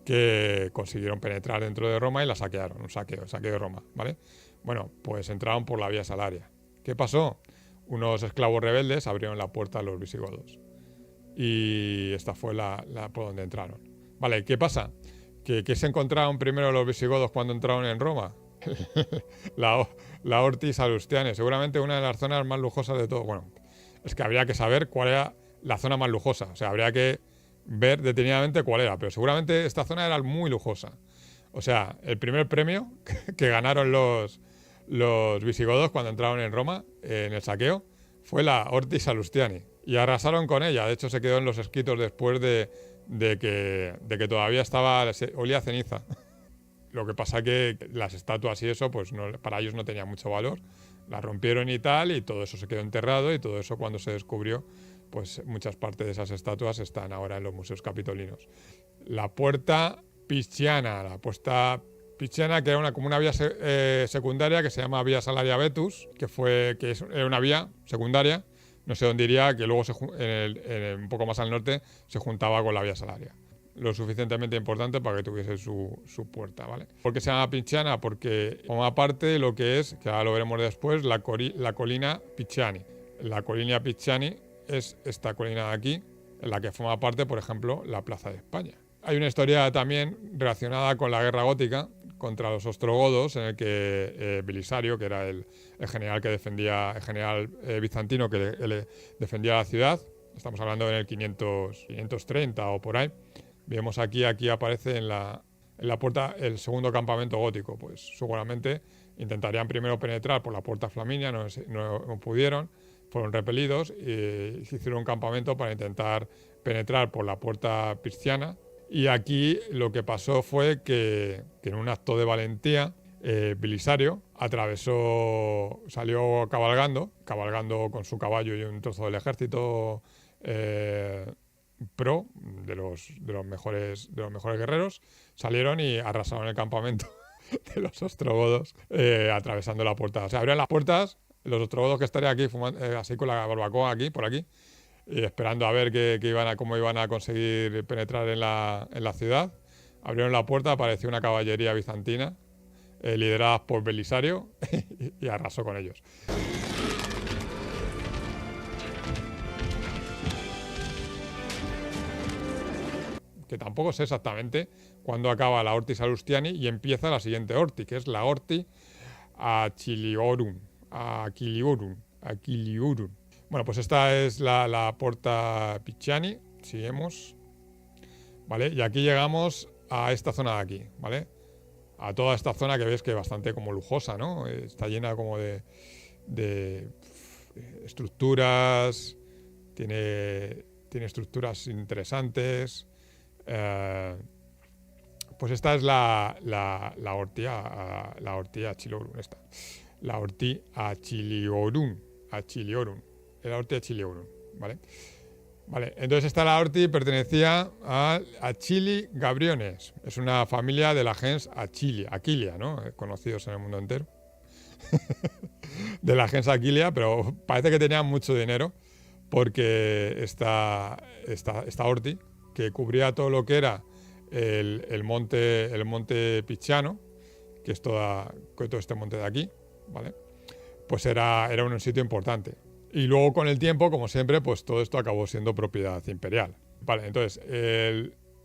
que consiguieron penetrar dentro de Roma y la saquearon, un saqueo de Roma, ¿vale? Bueno, pues entraron por la vía Salaria. ¿Qué pasó? Unos esclavos rebeldes abrieron la puerta a los visigodos. Y esta fue por donde entraron. Vale, ¿qué pasa? ¿Qué se encontraron primero los visigodos cuando entraron en Roma? la Horti Salustiani, seguramente una de las zonas más lujosas de todo. Bueno, es que habría que saber cuál era la zona más lujosa. O sea, habría que ver detenidamente cuál era. Pero seguramente esta zona era muy lujosa. O sea, el primer premio que ganaron los visigodos cuando entraron en Roma, en el saqueo, fue la Horti Salustiani. Y arrasaron con ella. De hecho, se quedó en los escritos después de que todavía olía a ceniza. Lo que pasa que las estatuas y eso, pues para ellos no tenía mucho valor. Las rompieron y tal, y todo eso se quedó enterrado, y todo eso cuando se descubrió, pues muchas partes de esas estatuas están ahora en los museos capitolinos. La puerta Pisciana, la puerta Pisciana, que era como una vía secundaria que se llama Vía Salaria Vetus, era una vía secundaria, no sé dónde iría, que luego un poco más al norte se juntaba con la Vía Salaria. Lo suficientemente importante para que tuviese su puerta, ¿vale? ¿Por qué se llama Pisciana? Porque forma parte de lo que es, que ahora lo veremos después, la colina Pisciani. La colina Pisciani es esta colina de aquí, en la que forma parte, por ejemplo, la Plaza de España. Hay una historia también relacionada con la guerra gótica contra los ostrogodos, en el que Belisario, que era el general que defendía, el general bizantino que le defendía la ciudad, estamos hablando en el 530 o por ahí, vemos aquí aparece en la puerta el segundo campamento gótico. Pues seguramente intentarían primero penetrar por la puerta Flaminia, no pudieron, fueron repelidos y hicieron un campamento para intentar penetrar por la puerta Pisciana. Y aquí lo que pasó fue que en un acto de valentía, Belisario salió cabalgando con su caballo y un trozo del ejército pro de los mejores guerreros, salieron y arrasaron el campamento de los ostrogodos, atravesando la puerta. O sea, abrían las puertas, los ostrogodos que estarían aquí fumando, así con la barbacoa aquí, por aquí, y esperando a ver cómo iban a conseguir penetrar en la ciudad. Abrieron la puerta, apareció una caballería bizantina, liderada por Belisario, y arrasó con ellos. Que tampoco sé exactamente cuándo acaba la Horti Salustiani y empieza la siguiente Horti, que es la Horti Achiliorum. Bueno, pues esta es la Porta Pisciani, seguimos, ¿vale? Y aquí llegamos a esta zona de aquí, ¿vale? A toda esta zona que ves que es bastante como lujosa, ¿no? Está llena como de estructuras, tiene estructuras interesantes. Pues esta es la Horti Achiliorum, la Horti Achiliorum, la Horti Achiliorum, ¿vale? Vale, entonces la Horti pertenecía a Achili Gabriones, es una familia de la gens Aquilia, ¿no? Conocidos en el mundo entero. De la gens Aquilia, pero parece que tenían mucho dinero, porque esta Horti, que cubría todo lo que era el monte Pisciano, que es todo este monte de aquí, ¿vale? Pues era un sitio importante. Y luego con el tiempo, como siempre, pues todo esto acabó siendo propiedad imperial. Vale, entonces,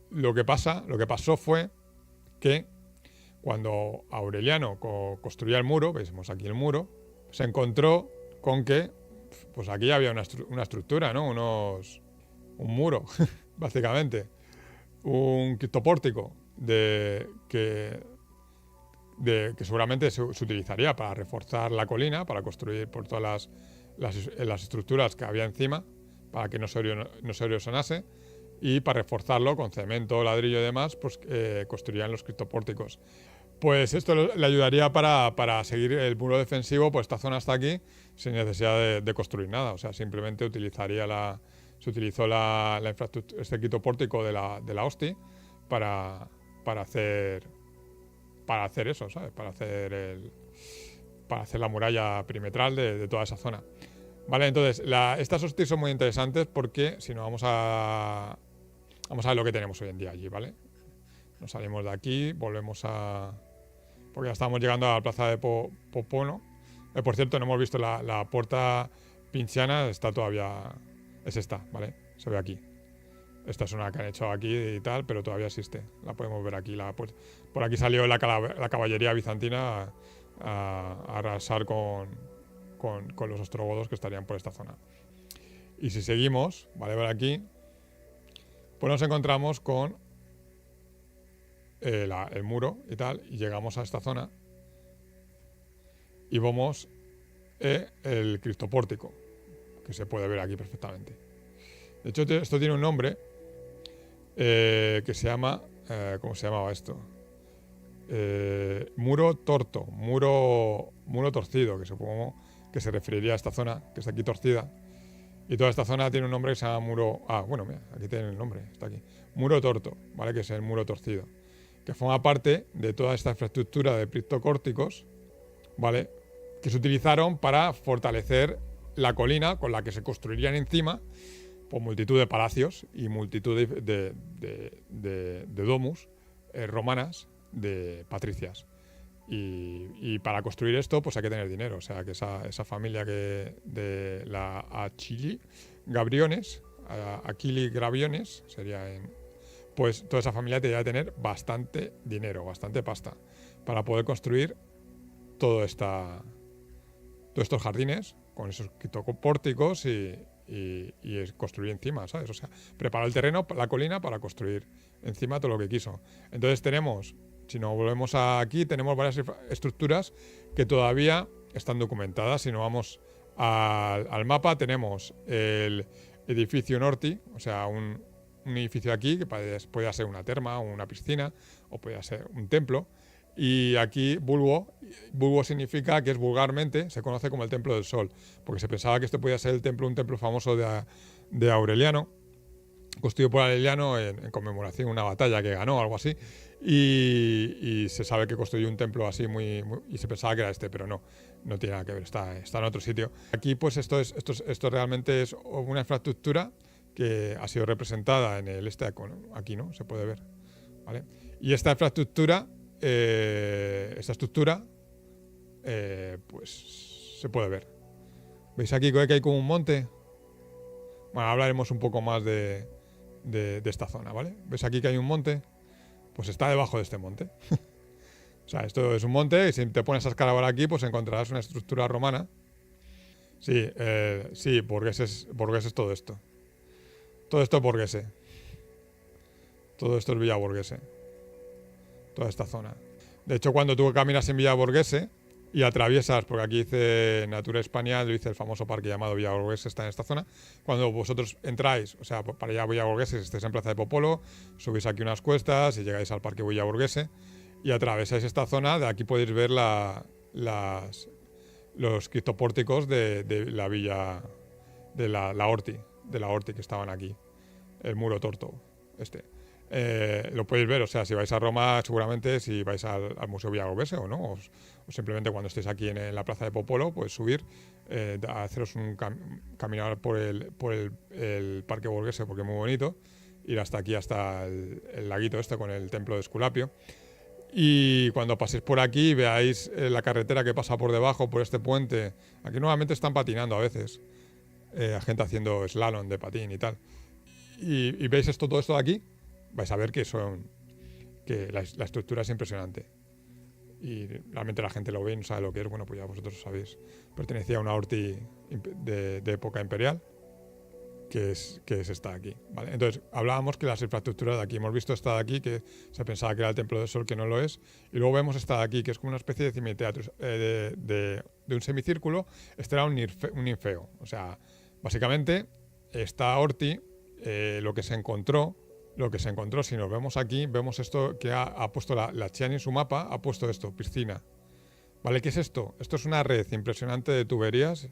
lo que pasó fue que cuando Aureliano construía el muro, vemos aquí el muro, se encontró con que pues aquí había una estructura, ¿no? Un muro, básicamente. Un criptopórtico que seguramente se utilizaría para reforzar la colina, para construir por todas las estructuras que había encima, para que no se erosionase, y para reforzarlo con cemento, ladrillo y demás, pues construirían los criptopórticos. Pues esto le ayudaría para seguir el muro defensivo por esta zona hasta aquí, sin necesidad de construir nada. O sea, simplemente se utilizó la infraestructura, este criptopórtico de la Hosti para hacer eso, ¿sabes? Para hacer la muralla perimetral de toda esa zona. Vale, entonces, estas hostis son muy interesantes porque, si no, vamos a ver lo que tenemos hoy en día allí, ¿vale? Nos salimos de aquí, volvemos porque ya estamos llegando a la plaza de Popono. Por cierto, no hemos visto la puerta Pisciana, está todavía... Es esta, ¿vale? Se ve aquí. Esta es una que han hecho aquí y tal, pero todavía existe. La podemos ver aquí. Por aquí salió la caballería bizantina a arrasar con los ostrogodos que estarían por esta zona. Y si seguimos, ¿vale? Por aquí, pues nos encontramos con el muro y tal, y llegamos a esta zona y vemos el criptopórtico, que se puede ver aquí perfectamente. De hecho, esto tiene un nombre que se llama... ¿cómo se llamaba esto? Muro torto, muro torcido, que supongo que se referiría a esta zona, que está aquí torcida. Y toda esta zona tiene un nombre que se llama muro... Ah, bueno, mira, aquí tiene el nombre, está aquí. Muro torto, ¿vale? Que es el muro torcido. que forma parte de toda esta infraestructura de criptocórticos, ¿vale? Que se utilizaron para fortalecer la colina con la que se construirían encima por multitud de palacios y multitud de domus romanas de patricias. Y para construir esto, pues hay que tener dinero. O sea, que esa familia de la Aquili Graviones, pues toda esa familia debería tener bastante dinero, bastante pasta, para poder construir todos estos jardines con esos criptopórticos y construir encima, ¿sabes? O sea, preparó el terreno, la colina, para construir encima todo lo que quiso. Entonces tenemos, si nos volvemos aquí, tenemos varias estructuras que todavía están documentadas. Si nos vamos al mapa, tenemos el edificio Norti, o sea, un edificio aquí que puede ser una terma o una piscina, o puede ser un templo. Y aquí Bulbo significa que es vulgarmente, se conoce como el Templo del Sol, porque se pensaba que esto podía ser un templo famoso de Aureliano, construido por Aureliano en conmemoración de una batalla que ganó, algo así, y se sabe que construyó un templo así y se pensaba que era pero no tiene nada que ver, está en otro sitio. Aquí pues esto realmente es una infraestructura que ha sido representada en el aquí, ¿no? Se puede ver, ¿vale? Y esta infraestructura, pues se puede ver. ¿Veis aquí que hay como un monte? Bueno, hablaremos un poco más de esta zona, ¿vale? ¿Ves aquí que hay un monte? Pues está debajo de este monte. O sea, esto es un monte y si te pones a escarbar aquí, pues encontrarás una estructura romana. Sí, burgueses todo esto. Todo esto es burguese. Todo esto es Villa Borghese. Toda esta zona. De hecho, cuando tú caminas en Villa Borghese y atraviesas, porque aquí dice Natura España, dice el famoso parque llamado Villa Borghese, está en esta zona. Cuando vosotros entráis, o sea, para allá a Villa Borghese, si estáis en Plaza de Popolo, subís aquí unas cuestas y llegáis al parque Villa Borghese y atravesáis esta zona. De aquí podéis ver los criptopórticos de la villa de la Horti, que estaban aquí, el muro torto lo podéis ver, o sea, si vais a Roma, seguramente, si vais al Museo Villa Borghese o no, o simplemente cuando estéis aquí en la Plaza de Popolo, podéis subir, haceros caminar por el Parque Borghese, porque es muy bonito, ir hasta aquí, hasta el laguito con el templo de Esculapio. Y cuando paséis por aquí, veáis la carretera que pasa por debajo, por este puente. Aquí nuevamente están patinando a veces, gente haciendo slalom de patín y tal. Y veis todo esto de aquí, vais a ver que la estructura es impresionante. Y realmente la gente lo ve y no sabe lo que es. Bueno, pues ya vosotros sabéis. Pertenecía a una Horti de época imperial, que es esta de aquí, ¿vale? Entonces, hablábamos que las infraestructuras de aquí, hemos visto esta de aquí, que se pensaba que era el Templo del Sol, que no lo es, y luego vemos esta de aquí, que es como una especie de cimiteatro, de un semicírculo. Este era un ninfeo. O sea, básicamente, esta Horti, lo que se encontró, si nos vemos aquí, vemos esto que ha puesto la Chiani en su mapa, ha puesto esto, piscina. ¿Vale? ¿Qué es esto? Esto es una red impresionante de tuberías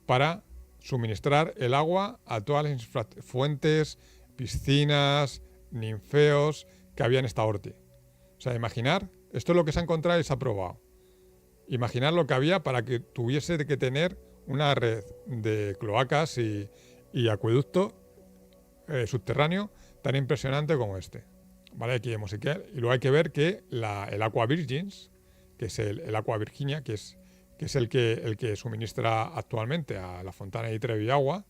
para suministrar el agua a todas las fuentes, piscinas, ninfeos que había en esta Horti. O sea, imaginar, esto es lo que se ha encontrado y se ha probado. Imaginar lo que había para que tuviese que tener una red de cloacas y acueducto subterráneo tan impresionante como este. ¿Vale? Aquí vemos y luego hay que ver que el Aqua Virgins, que es el Aqua Virginia, que es el que suministra actualmente a la Fontana di Trevi agua,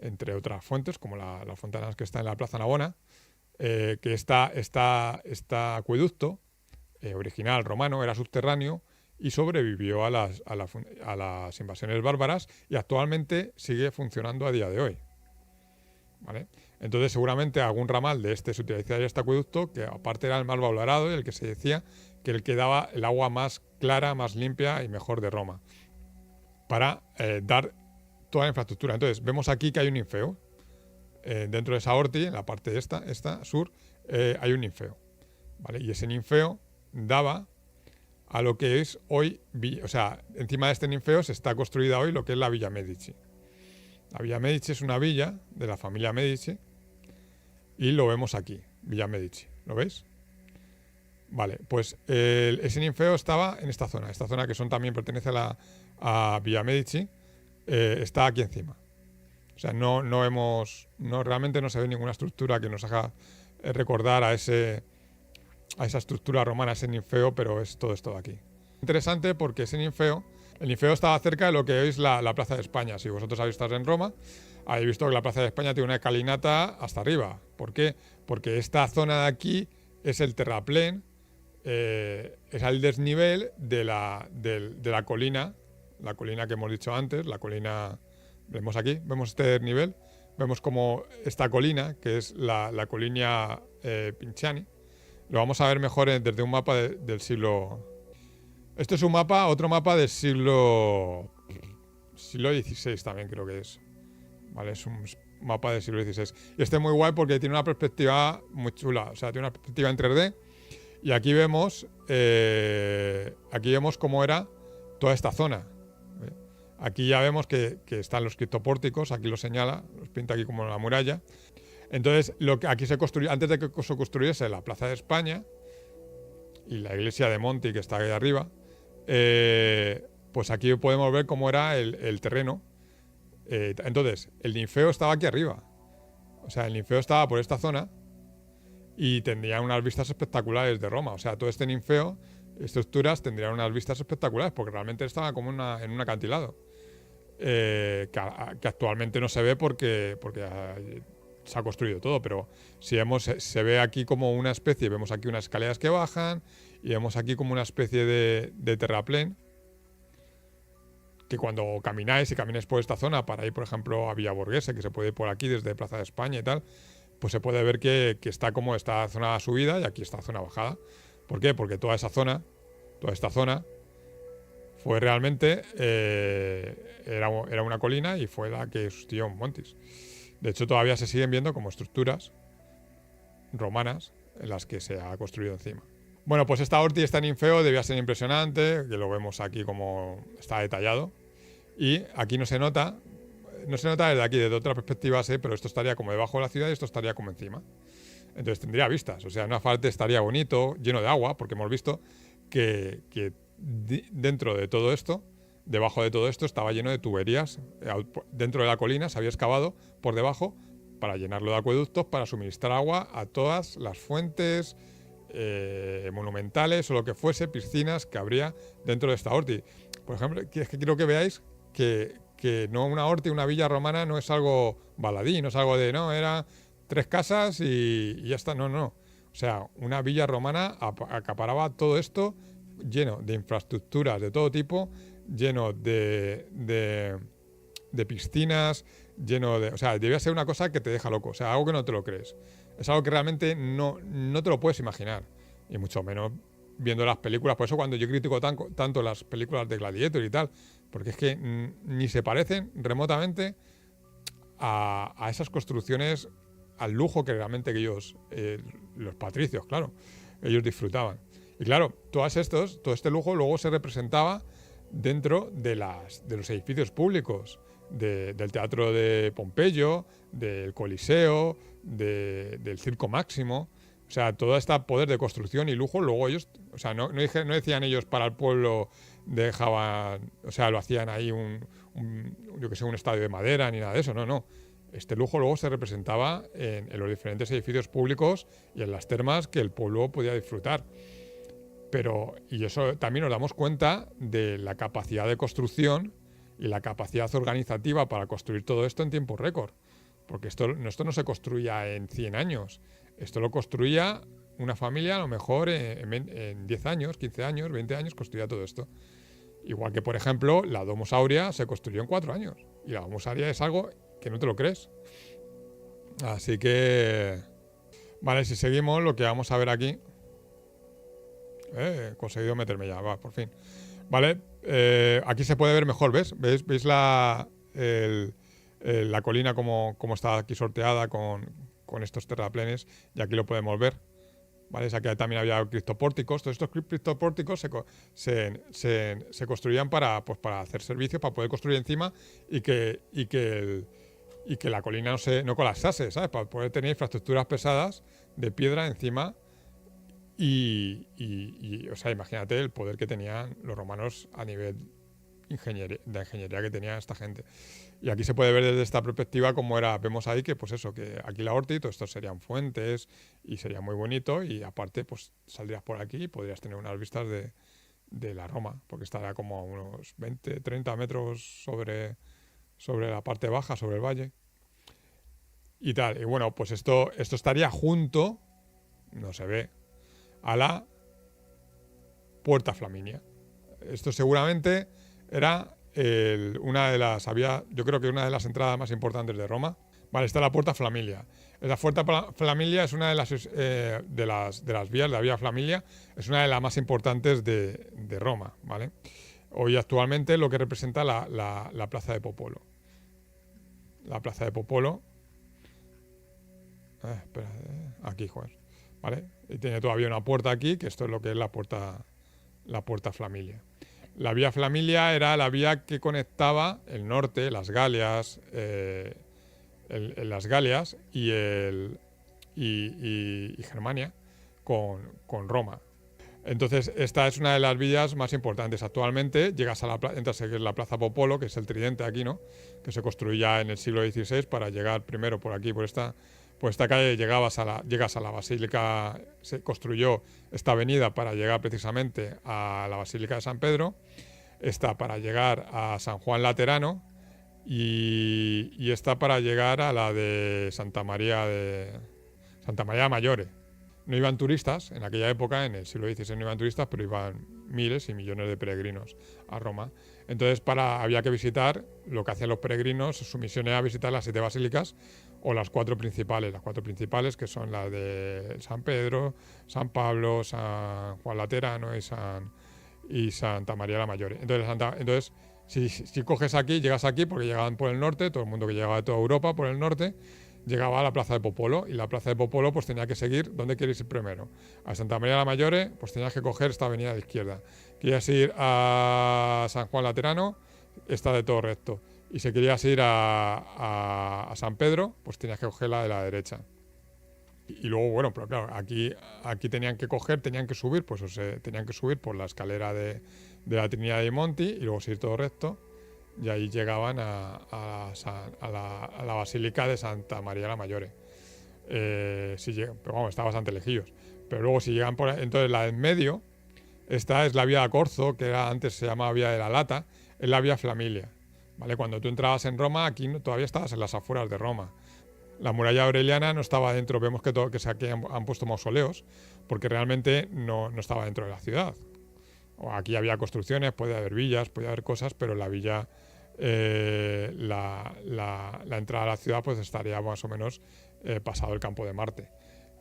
entre otras fuentes, como la fontana que está en la Plaza Navona, que está acueducto original romano, era subterráneo y sobrevivió a las invasiones bárbaras y actualmente sigue funcionando a día de hoy. ¿Vale? Entonces seguramente algún ramal de se utilizaría este acueducto, que aparte era el más valorado y el que se decía que el que daba el agua más clara, más limpia y mejor de Roma, para dar toda la infraestructura. Entonces vemos aquí que hay un ninfeo. Dentro de esa Horti, en la parte de esta sur, hay un ninfeo, ¿vale? Y ese ninfeo daba a lo que es hoy, o sea, encima de este ninfeo se está construida hoy lo que es la Villa Medici. La Villa Medici es una villa de la familia Medici y lo vemos aquí, Villa Medici, ¿lo veis? Vale, pues ese ninfeo estaba en esta zona que son también pertenece a Villa Medici, está aquí encima. O sea, no vemos, no, realmente no se ve ninguna estructura que nos haga recordar a esa estructura romana, ese ninfeo, pero es todo esto de aquí. Interesante porque el ninfeo estaba cerca de lo que hoy es la Plaza de España. Si vosotros habéis estado en Roma, habéis visto que la Plaza de España tiene una escalinata hasta arriba. ¿Por qué? Porque esta zona de aquí es el terraplén, es al desnivel de la colina que hemos dicho antes, la colina, vemos aquí, vemos este desnivel, vemos como esta colina, que es la colina Pinciani, lo vamos a ver mejor desde un mapa del siglo... Esto es un mapa, otro mapa del siglo XVI también creo que es. Vale, es un mapa del siglo XVI. Y este es muy guay porque tiene una perspectiva muy chula, o sea, tiene una perspectiva en 3D. Y aquí vemos cómo era toda esta zona. Aquí ya vemos que están los criptopórticos, aquí lo señala, los pinta aquí como la muralla. Entonces, lo que aquí se construyó, antes de que se construyese la Plaza de España y la iglesia de Monti, que está ahí arriba, pues aquí podemos ver cómo era el terreno. Entonces, el ninfeo estaba aquí arriba. O sea, el ninfeo estaba por esta zona y tendría unas vistas espectaculares de Roma. O sea, todo este ninfeo, estructuras, tendrían unas vistas espectaculares porque realmente estaba como en un acantilado. Que actualmente no se ve porque se ha construido todo, pero si vemos, se ve aquí como una especie, vemos aquí unas escaleras que bajan y vemos aquí como una especie de terraplén que cuando camináis por esta zona para ir, por ejemplo, a Villa Borghese, que se puede ir por aquí desde Plaza de España y tal, pues se puede ver que está como esta zona subida y aquí está zona bajada. ¿Por qué? Porque toda esta zona fue realmente, era una colina y fue la que sustituyó un montis. De hecho, todavía se siguen viendo como estructuras romanas en las que se ha construido encima. Bueno, pues esta orti, este ninfeo debía ser impresionante, que lo vemos aquí como está detallado. Y aquí no se nota desde aquí, desde otra perspectiva, sí, pero esto estaría como debajo de la ciudad y esto estaría como encima. Entonces tendría vistas, o sea, una parte estaría bonito, lleno de agua, porque hemos visto que dentro de todo esto, debajo de todo esto, estaba lleno de tuberías. Dentro de la colina se había excavado por debajo para llenarlo de acueductos, para suministrar agua a todas las fuentes monumentales o lo que fuese, piscinas que habría dentro de esta orti. Por ejemplo, es que quiero que veáis que no una orti, una villa romana no es algo baladí, no es algo de, no, era 3 casas y ya está, no. O sea, una villa romana acaparaba todo esto lleno de infraestructuras de todo tipo, lleno de piscinas, lleno de... O sea, debía ser una cosa que te deja loco, o sea, algo que no te lo crees. Es algo que realmente no te lo puedes imaginar, y mucho menos viendo las películas. Por eso cuando yo critico tanto las películas de Gladiator y tal, porque es que ni se parecen remotamente a esas construcciones, al lujo que realmente ellos, los patricios, claro, ellos disfrutaban. Y claro, todo este lujo luego se representaba dentro de los edificios públicos, del Teatro de Pompeyo, del Coliseo, del Circo Máximo. O sea, todo este poder de construcción y lujo, luego ellos, o sea, no decían ellos para el pueblo, dejaban, o sea, lo hacían ahí yo que sé, un estadio de madera ni nada de eso, no. Este lujo luego se representaba en los diferentes edificios públicos y en las termas que el pueblo podía disfrutar. Y eso también nos damos cuenta de la capacidad de construcción y la capacidad organizativa para construir todo esto en tiempo récord. Porque esto no se construía en 100 años. Esto lo construía una familia a lo mejor en 10 años, 15 años, 20 años, construía todo esto. Igual que, por ejemplo, la Domus Aurea se construyó en 4 años. Y la Domus Aurea es algo que no te lo crees. Así que... Vale, si seguimos, lo que vamos a ver aquí... he conseguido meterme ya, va, por fin. Vale, aquí se puede ver mejor, ¿ves? ¿Veis la colina como está aquí sorteada con estos terraplenes? Y aquí lo podemos ver. ¿Vale? Aquí también había criptopórticos. Todos estos criptopórticos se construían para hacer servicios, para poder construir encima y que la colina no colapsase, ¿sabes? Para poder tener infraestructuras pesadas de piedra encima O sea, imagínate el poder que tenían los romanos a nivel de ingeniería que tenía esta gente. Y aquí se puede ver desde esta perspectiva cómo era, vemos ahí que pues eso, que aquí la Horta y todo esto serían fuentes y sería muy bonito y aparte pues saldrías por aquí y podrías tener unas vistas de la Roma, porque estará como a unos 20, 30 metros sobre la parte baja, sobre el valle y tal. Y bueno, pues esto estaría junto, no se ve, a la Puerta Flaminia. Esto seguramente era una de las, yo creo que una de las entradas más importantes de Roma. Vale, está la Puerta Flamilia. La Puerta Flamilia es una de las vías, la Vía Flamilia, es una de las más importantes de Roma, ¿vale? Hoy actualmente lo que representa la Plaza de Popolo. La Plaza de Popolo. Espera, aquí, joder. ¿Vale? Y tiene todavía una puerta aquí, que esto es lo que es la Puerta Flamilia. La Vía Flamilia era la vía que conectaba el norte, las Galias, las Galias y Germania con Roma. Entonces, esta es una de las vías más importantes. Actualmente llegas a entras en la Plaza Popolo, que es el tridente aquí, ¿no? Que se construía en el siglo XVI para llegar primero por aquí, por esta calle, llegas a la Basílica, se construyó esta avenida para llegar precisamente a la Basílica de San Pedro, esta para llegar a San Juan Laterano y esta para llegar a la de Santa María Mayore. No iban turistas, en aquella época, en el siglo XVI no iban turistas, pero iban miles y millones de peregrinos a Roma. Entonces había que visitar, lo que hacían los peregrinos, su misión era visitar las 7 basílicas o las 4 principales que son las de San Pedro, San Pablo, San Juan Laterano y Santa María la Mayor. Entonces si coges aquí, llegas aquí, porque llegaban por el norte, todo el mundo que llegaba de toda Europa por el norte, llegaba a la Plaza de Popolo, y la Plaza de Popolo pues tenía que seguir, ¿dónde quieres ir primero? A Santa María la Mayore, pues tenías que coger esta avenida de izquierda. Querías ir a San Juan Laterano, esta de todo recto. Y si querías ir a San Pedro, pues tenías que coger la de la derecha. Y luego, bueno, pero claro, aquí tenían que subir, pues tenían que subir por la escalera de la Trinidad dei Monti y luego seguir todo recto. Y ahí llegaban a la Basílica de Santa María la Mayore. Pero vamos, está bastante lejillos. Pero luego si llegan por ahí, entonces la de en medio, esta es la Vía de Corzo, que antes se llamaba Vía de la Lata, es la Vía Flamilia. ¿Vale? Cuando tú entrabas en Roma, aquí todavía estabas en las afueras de Roma. La muralla aureliana no estaba dentro, vemos que aquí han puesto mausoleos, porque realmente no estaba dentro de la ciudad. Aquí había construcciones, puede haber villas, puede haber cosas, pero la villa, la entrada a la ciudad pues estaría más o menos pasado el Campo de Marte.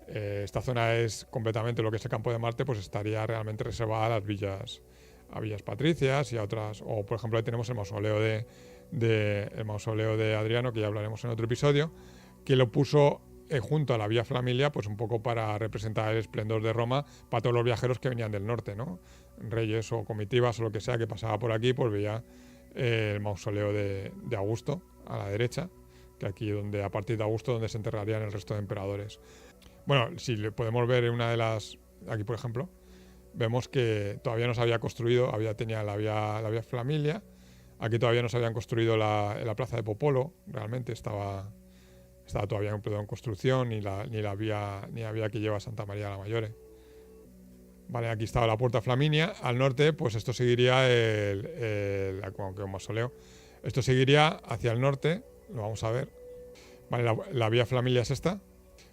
Esta zona es completamente lo que es el Campo de Marte, pues estaría realmente reservada a villas patricias y a otras. O por ejemplo ahí tenemos el mausoleo de Adriano, que ya hablaremos en otro episodio, que lo puso junto a la Vía Flamilia, pues un poco para representar el esplendor de Roma para todos los viajeros que venían del norte, ¿no? Reyes o comitivas o lo que sea que pasaba por aquí, pues veía el mausoleo de Augusto a la derecha, que aquí donde a partir de Augusto donde se enterrarían el resto de emperadores. Bueno, si podemos ver en una de las, aquí por ejemplo, vemos que todavía no se había construido, tenía la vía Flamilia, aquí todavía no se habían construido la Plaza de Popolo, realmente estaba todavía en construcción, ni la vía que lleva a Santa María la Mayore. Vale, aquí estaba la Puerta Flaminia. Al norte, pues esto seguiría el mausoleo. Esto seguiría hacia el norte, lo vamos a ver. Vale, la Vía Flamilia es esta.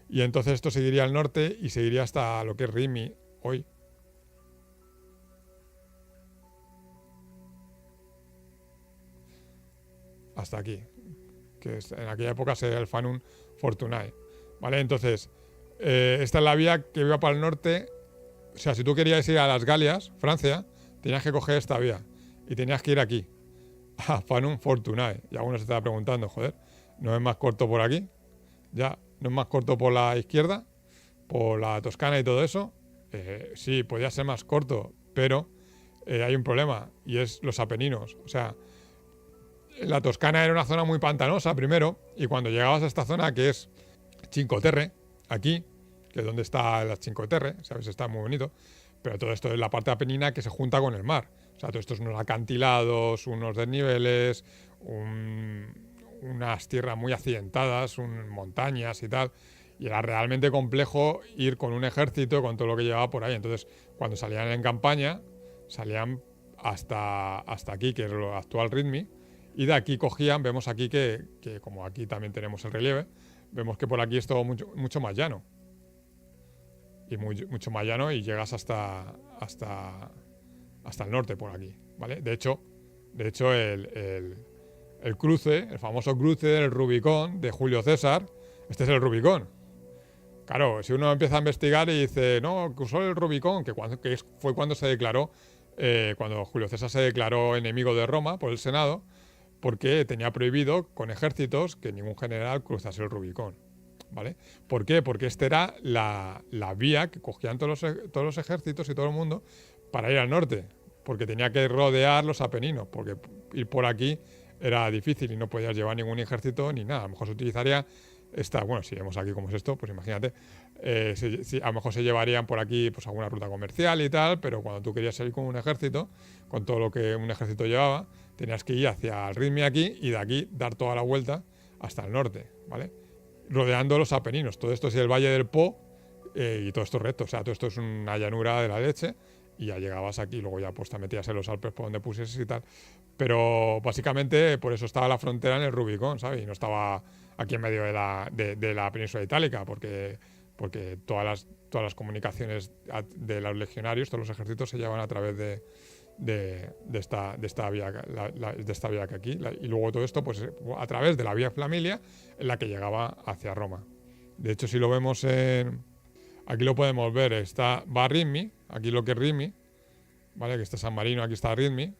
Y entonces esto seguiría al norte y seguiría hasta lo que es Rimini hoy. Hasta aquí. Que en aquella época sería el Fanum Fortunae. Vale, entonces, esta es la vía que iba para el norte. O sea, si tú querías ir a las Galias, Francia, tenías que coger esta vía. Y tenías que ir aquí, a Fanum Fortunae. Y alguno se estaba preguntando, joder, ¿no es más corto por aquí? Ya, ¿no es más corto por la izquierda? ¿Por la Toscana y todo eso? Sí, podía ser más corto, pero hay un problema, y es los Apeninos. O sea, la Toscana era una zona muy pantanosa primero, y cuando llegabas a esta zona que es Cinque Terre, aquí, que es donde está la Cinque Terre, ¿sabes? Está muy bonito. Pero todo esto es la parte apenina que se junta con el mar. O sea, todo esto es unos acantilados, unos desniveles, unas tierras muy accidentadas, montañas y tal. Y era realmente complejo ir con un ejército, con todo lo que llevaba por ahí. Entonces, cuando salían en campaña, salían hasta aquí, que es lo actual Ritmi. Y de aquí cogían, vemos aquí que como aquí también tenemos el relieve, vemos que por aquí es todo mucho más llano. Y mucho más llano y llegas hasta el norte por aquí, ¿vale? De hecho el cruce, el famoso cruce del Rubicón de Julio César, este es el Rubicón. Claro, si uno empieza a investigar y dice, no, cruzó el Rubicón, fue cuando se declaró, cuando Julio César se declaró enemigo de Roma por el Senado, porque tenía prohibido con ejércitos que ningún general cruzase el Rubicón. ¿Vale? ¿Por qué? Porque esta era la vía que cogían todos los ejércitos y todo el mundo para ir al norte, porque tenía que rodear los Apeninos, porque ir por aquí era difícil y no podías llevar ningún ejército ni nada. A lo mejor se utilizaría bueno, si vemos aquí cómo es esto, pues imagínate, a lo mejor se llevarían por aquí pues alguna ruta comercial y tal, pero cuando tú querías salir con un ejército, con todo lo que un ejército llevaba, tenías que ir hacia el Ritmi aquí y de aquí dar toda la vuelta hasta el norte, ¿vale? Rodeando los Apeninos. Todo esto es el Valle del Po y todo esto es recto. O sea, todo esto es una llanura de la leche y ya llegabas aquí. Luego ya pues te metías en los Alpes por donde pusieses y tal. Pero básicamente por eso estaba la frontera en el Rubicón, ¿sabes? Y no estaba aquí en medio de la península itálica porque todas las comunicaciones de los legionarios, todos los ejércitos se llevan a través de esta vía que aquí, y luego todo esto pues a través de la vía Flamilia en la que llegaba hacia Roma. De hecho, si lo vemos aquí lo podemos ver, va Rimini, aquí lo que es Rimini, ¿vale? Que está San Marino, aquí está Rimini,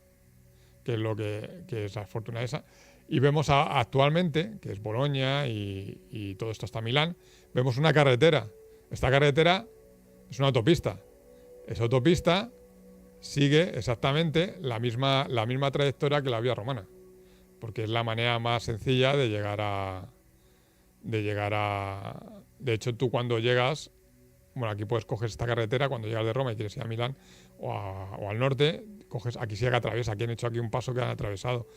que es lo que es la fortuna esa, y vemos actualmente, que es Bolonia y todo esto hasta Milán, vemos una carretera. Esta carretera es una autopista. Esa autopista sigue exactamente la misma trayectoria que la vía romana, porque es la manera más sencilla de llegar a... De hecho, tú cuando llegas, bueno, aquí puedes coger esta carretera cuando llegas de Roma y quieres ir a Milán o al norte, coges, aquí sí que atraviesa, aquí han hecho aquí un paso que han atravesado,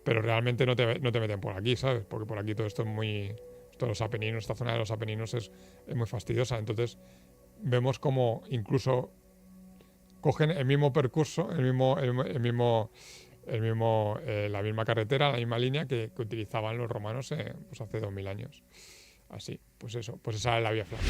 pero realmente no te meten por aquí, ¿sabes? Porque por aquí todo esto es muy... Todos los Apeninos, esta zona de los Apeninos es muy fastidiosa, entonces vemos como incluso cogen el mismo percurso, la misma carretera, la misma línea que utilizaban los romanos pues hace 2000 años. Así, pues eso, pues esa es la vía Flavia.